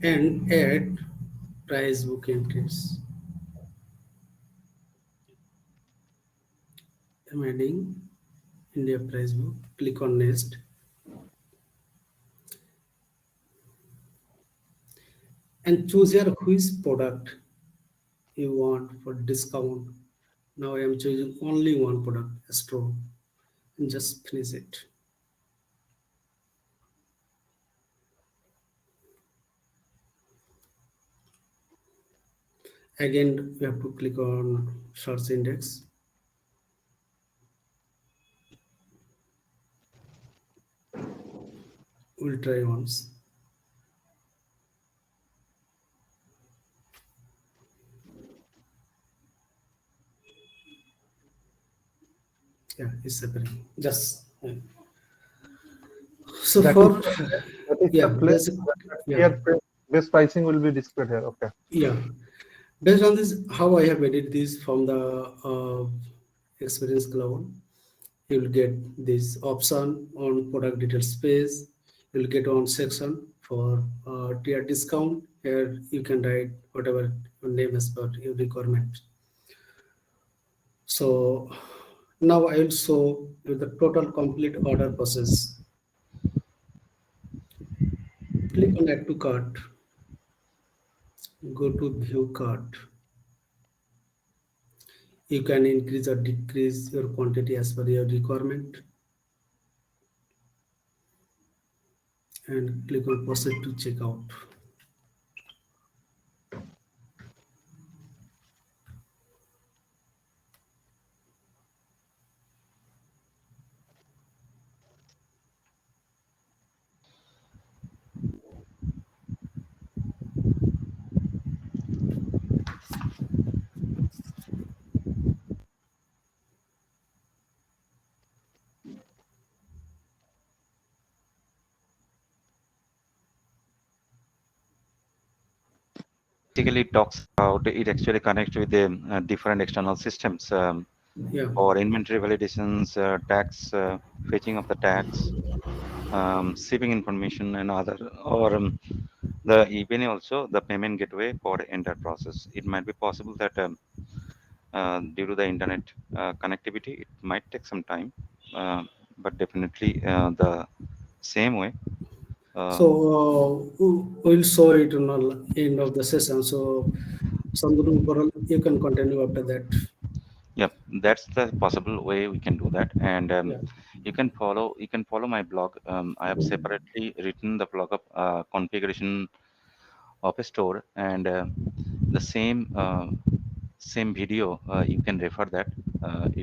And add price book entries. I'm adding India price book. Click on next and choose your which product you want for discount. Now I am choosing only one product, Astro, and just finish it. Again, we have to click on search index. We'll try once. Yeah, it's appearing. Just so That is for that is the yeah, place basic yeah, here best pricing will be displayed here. Okay. yeah. Based on this, how I have edited this from the Experience Cloud, you'll get this option on product details page. You'll get one section for tier discount. Here you can write whatever your name is per your requirement. So now I will show you the total complete order process. Click on add to cart, go to view cart. You can increase or decrease your quantity as per your requirement and click on proceed to checkout. Basically, it talks about it actually connects with the different external systems Yeah. for inventory validations, tax, fetching of the tax, shipping information, and other, or the even also the payment gateway for entire process. It might be possible that due to the internet connectivity, it might take some time, uh, but definitely the same way. So Uh, we'll show it on the end of the session. So Sandhu, you can continue after that. Yep, that's the possible way we can do that, and Yeah. you can follow my blog. I have separately written the blog of configuration of a store, and the same video. You can refer that.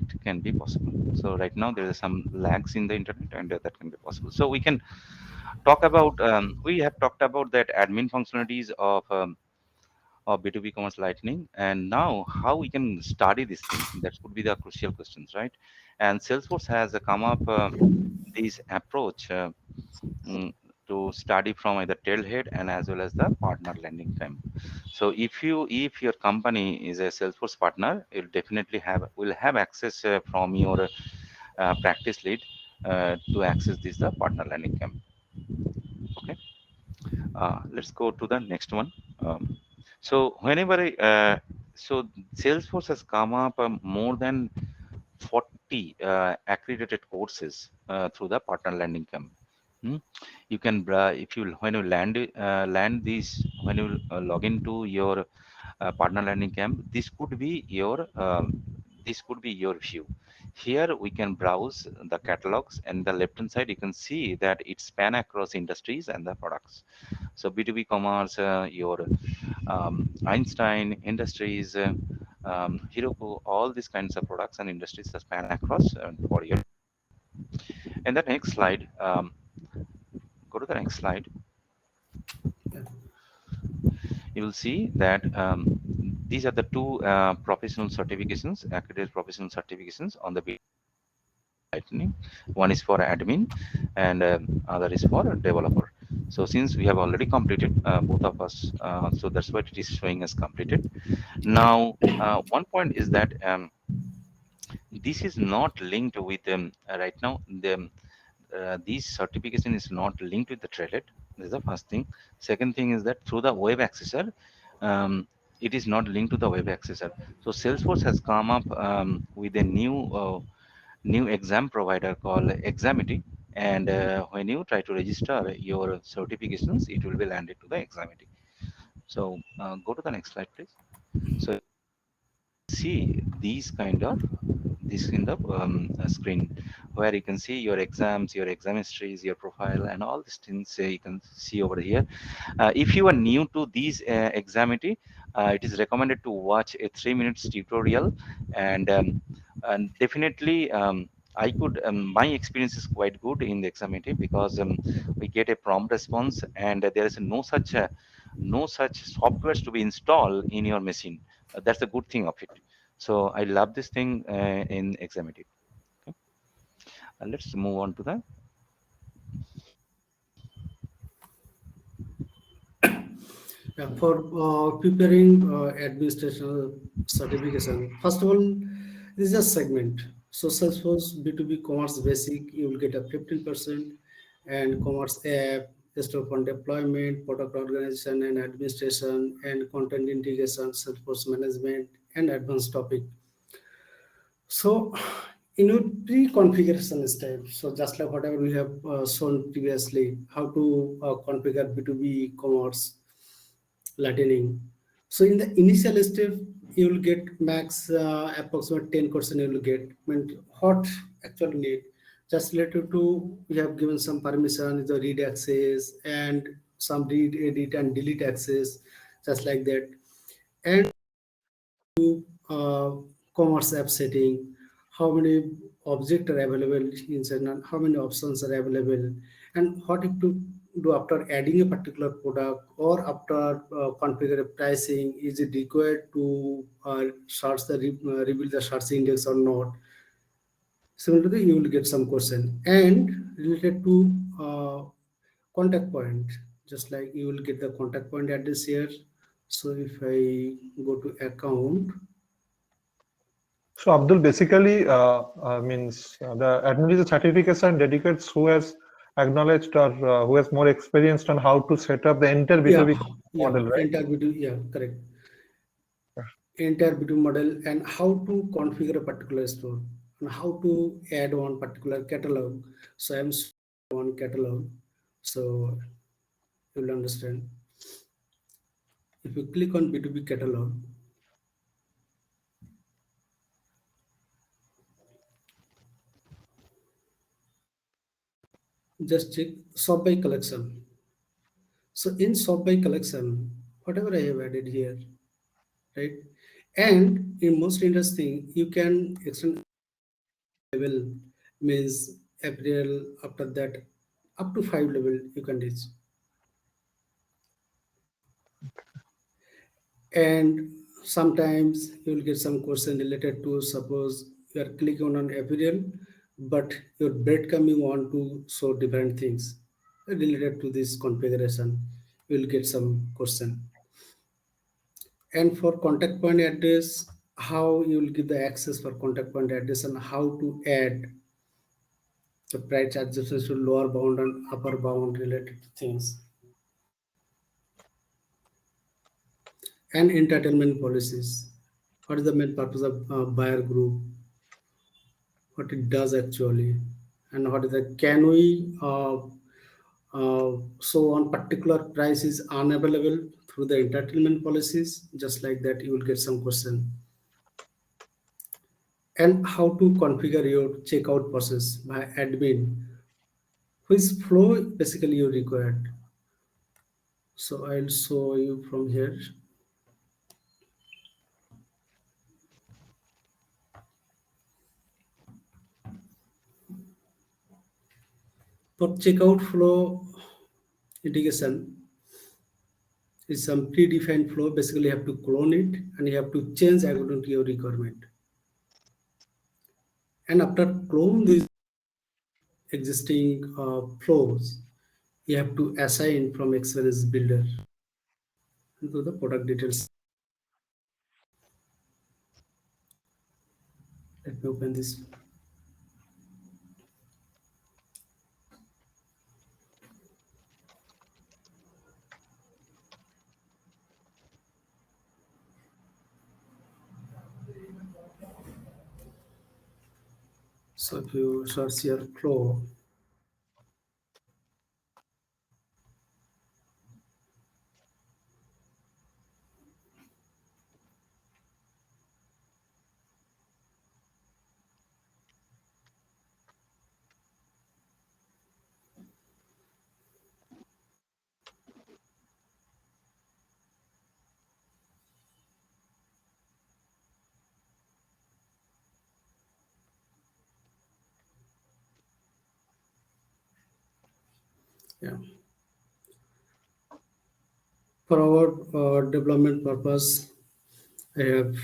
It can be possible. So right now there is some lags in the internet, and that can be possible. So we can talk about. We have talked about that admin functionalities of B2B Commerce Lightning, and now how we can study this thing. That could be the crucial questions, right? And Salesforce has come up this approach mm, to study from either tailhead and as well as the partner landing time. So if your company is a Salesforce partner, you'll definitely will have access from your practice lead to access this the partner landing camp. Okay. Let's go to the next one. So whenever so Salesforce has come up more than 40 accredited courses through the partner landing camp. Hmm? You can if you when you land these when you log into your partner landing camp, this could be your this could be your view. Here we can browse the catalogs, and the left hand side you can see that it span across industries and the products. So B2B commerce, your Einstein Industries, Hiroko, all these kinds of products and industries are span across for your. And the next slide, go to the next slide. Yeah. You will see that these are the two professional certifications, accredited professional certifications on the Lightning. One is for admin, and other is for developer. So since we have already completed both of us, so that's what it is showing as completed. Now, one point is that this is not linked with right now. This certification is not linked with the Traded. This is the first thing. Second thing is that through the web accessor, it is not linked to the web accessor. So Salesforce has come up with a new exam provider called Examity, and when you try to register your certifications, it will be landed to the Examity. So go to the next slide, please. So see this kind of screen where you can see your exams, your exam histories, your profile, and all these things you can see over here. If you are new to these Examity, it is recommended to watch a 3 minutes tutorial, and definitely I could my experience is quite good in the Examity because we get a prompt response, and there is no such softwares to be installed in your machine. That's the good thing of it. So I love this thing in Examity. Okay. Let's move on to the. Yeah, for preparing administration certification, first of all, this is a segment. So Salesforce B2B Commerce Basic, you will get a 15%, and Commerce App, store on deployment, product organization and administration, and content integration, Salesforce management, and advanced topic. So in your pre-configuration step, so just like whatever we have shown previously, how to configure B2B commerce lightning. So in the initial step, you will get max approximate 10% you will get. I mean, what actually need? Just related to, we have given some permission, the read access and some read, edit and delete access, just like that. And uh, commerce app setting, how many objects are available inside and how many options are available, and what if to do after adding a particular product or after configure a pricing, is it required to search the reveal the search index or not. Similarly, you will get some question and related to contact point, just like you will get the contact point address here. So if I go to account. So Abdul, basically means the administrative certification dedicates who has acknowledged or who has more experienced on how to set up the entire Yeah, B2B yeah, model, right? entire video, yeah, correct. Entire video model and how to configure a particular store and how to add one particular catalog. So I'm one catalog, so you'll understand. If you click on B2B catalog, just check sort by collection. So in sort by collection, whatever I have added here, right? And in most interesting, you can extend level, means April, after that up to 5 level you can reach. And sometimes you will get some question related to, suppose you are clicking on April, but your breadcrumbing want to show different things related to this configuration, you will get some question. And for contact point address, how you will give the access for contact point address and how to add the price adjustments to lower bound and upper bound related to things. And entitlement policies. What is the main purpose of buyer group? What it does actually, and what is the, can we so on particular price is unavailable through the entitlement policies, just like that you will get some question. and how to configure your checkout process by admin, which flow basically you required. So I'll show you from here. For checkout flow integration is some predefined flow. Basically, you have to clone it and you have to change according to your requirement. And after clone these existing flows, you have to assign from experience builder into the product details. Let me open this. So if you search your flow, yeah. For our development purpose, I have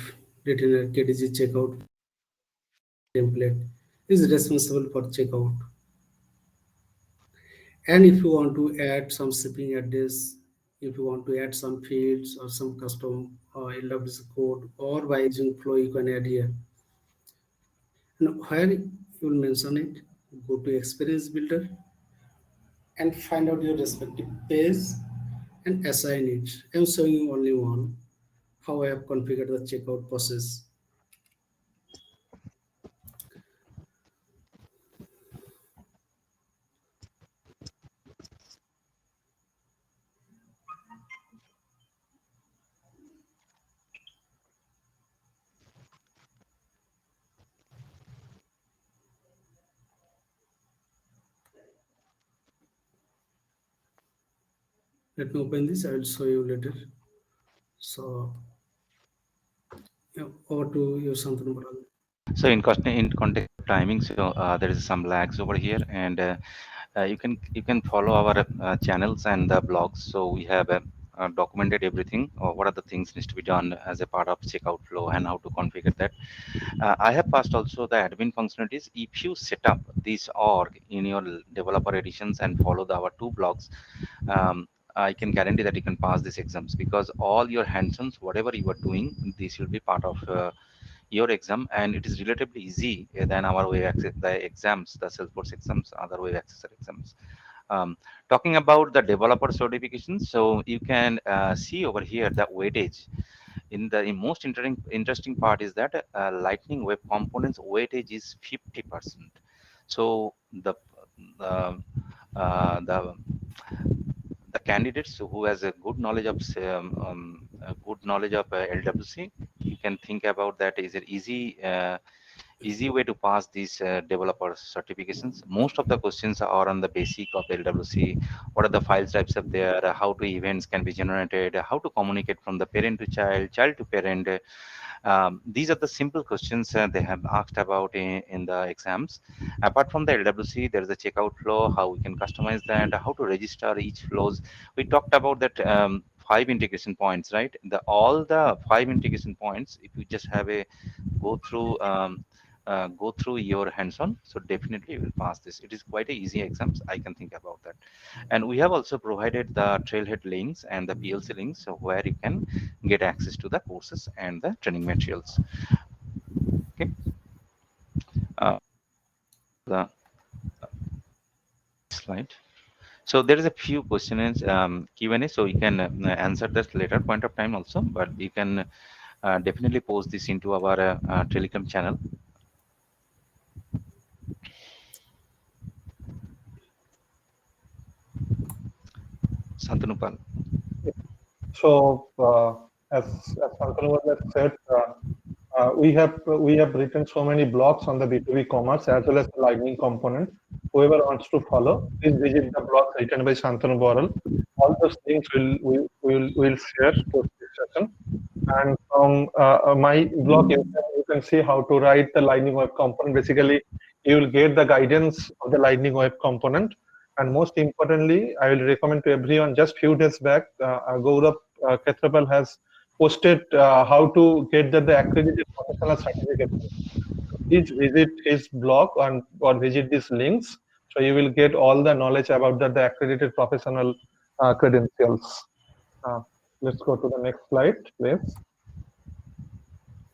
written a KDG checkout template is responsible for checkout. And if you want to add some shipping address, if you want to add some fields or some custom LWC code, or by using flow, you can add here. And where you will mention it, go to Experience Builder and find out your respective page and assign it. I'm showing you only one, how I have configured the checkout process. Let me open this, I will show you later. So, yeah, over to you, Santanu Baral. So in context of timing, so there is some lags over here, and you can follow our channels and the blogs. So we have documented everything. What are the things needs to be done as a part of checkout flow and how to configure that. I have passed also the admin functionalities. If you set up this org in your developer editions and follow our two blogs, um, I can guarantee that you can pass these exams because all your hands-ons, whatever you are doing, this will be part of your exam, and it is relatively easy than our web access, the exams, the Salesforce exams, other web accessor exams. Talking about the developer certifications, so you can see over here that weightage in most interesting part is that lightning web components weightage is 50%. So the the candidates who has a good knowledge of LWC, you can think about that is an easy way to pass these developer certifications. Most of the questions are on the basic of LWC. What are the file types up there? How to events can be generated? How to communicate from the parent to child, child to parent? These are the simple questions they have asked about in the exams. Apart from the LWC, there is a checkout flow, how we can customize that, how to register each flows. We talked about that five integration points, right? All the five integration points, if you just have a go through go through your hands-on, so definitely you will pass this. It is quite a easy exams, I can think about that. And we have also provided the trailhead links and the PLC links, so where you can get access to the courses and the training materials. Okay. The slide. So there is a few questions Q&A, so you can answer this later point of time also, but you can definitely post this into our Telegram channel. Santanupal. So, as Shantanu has said, we have written so many blogs on the B2B commerce as well as the Lightning component. Whoever wants to follow, please visit the blog written by Shantanu Boral. All those things will share post this session. And from my blog, you can see how to write the Lightning Web component. Basically, you will get the guidance of the Lightning Web component. And most importantly, I will recommend to everyone. Just few days back, Gaurav Khetrapal has posted how to get the accredited professional certification. Please visit his blog and or visit these links, so you will get all the knowledge about the accredited professional credentials. Uh, let's go to the next slide, please.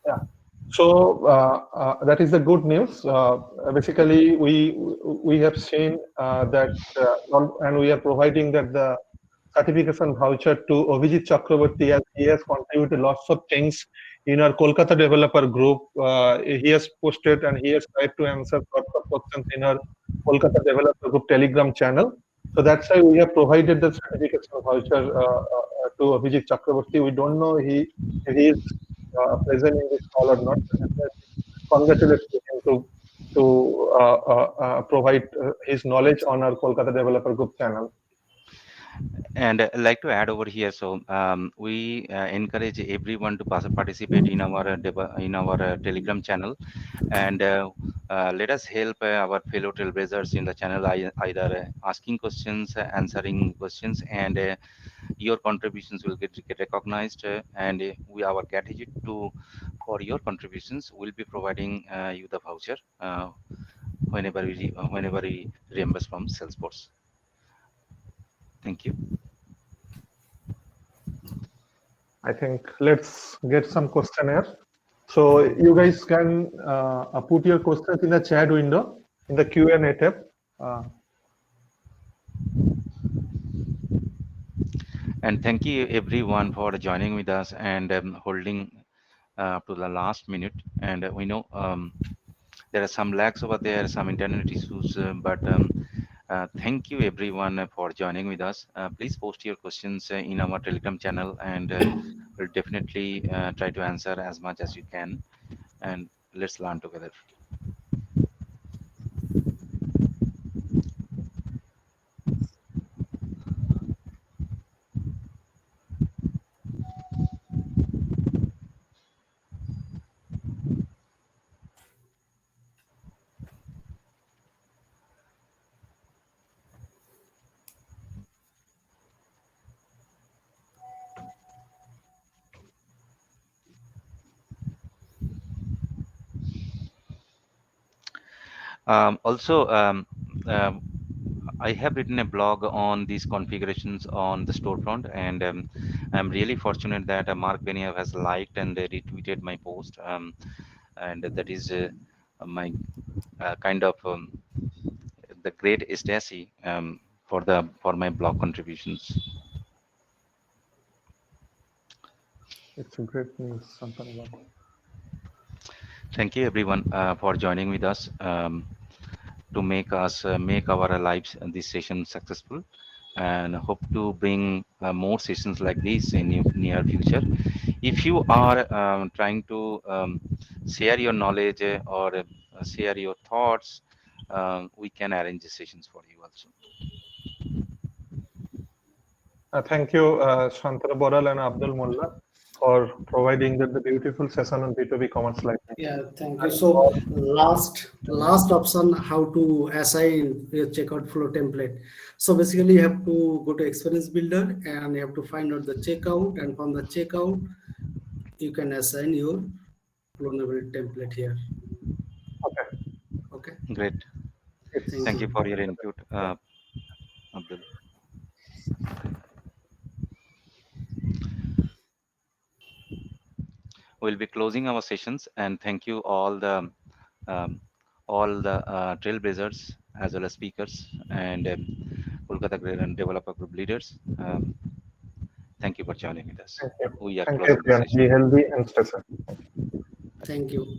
Yeah. So that is the good news. Basically, we have seen that, and we are providing that the certification voucher to Abhijit Chakraborty, as he has contributed lots of things in our Kolkata developer group. He has posted and he has tried to answer lots of questions in our Kolkata developer group Telegram channel. So that's why we have provided the certification voucher to Abhijit Chakraborty. We don't know if he is present in this call or not. Congratulate him to provide his knowledge on our Kolkata developer group channel. And I'd like to add over here, so we encourage everyone to participate in our Telegram channel, and let us help our fellow trailblazers in the channel, either asking questions, answering questions, and your contributions will get recognized, and we our gratitude to for your contributions will be providing you the voucher whenever we reimburse from Salesforce. Thank you. I think let's get some questionnaire. So you guys can put your questions in the chat window in the Q&A tab. And thank you everyone for joining with us and holding up to the last minute. And we know there are some lags over there, some internet issues, but thank you everyone for joining with us. Please post your questions in our Telegram channel, and we'll definitely try to answer as much as you can. And let's learn together. Also, I have written a blog on these configurations on the storefront, and I'm really fortunate that Mark Benioff has liked and retweeted my post, and that is my kind of the great ecstasy for my blog contributions. It's a great news, Shantanu. Thank you everyone for joining with us to make our lives in this session successful, and hope to bring more sessions like this in near future. If you are trying to share your knowledge or share your thoughts, we can arrange the sessions for you also. Thank you, Shantanu Boral and Abdul Mullah, for providing the beautiful session on B2B Commerce Lightning. Yeah, thank you. So last option, how to assign your checkout flow template. So basically you have to go to Experience Builder and you have to find out the checkout, and from the checkout you can assign your clonable template here. Okay. Okay. Great. Thank you for your input, Abdul. We'll be closing our sessions, and thank you um, all the trailblazers as well as speakers and Kolkata Great and Developer Group leaders. Thank you for joining with us. Thank you. We are Thank you, closing the everyone. session. Be healthy and stay safe. Thank you.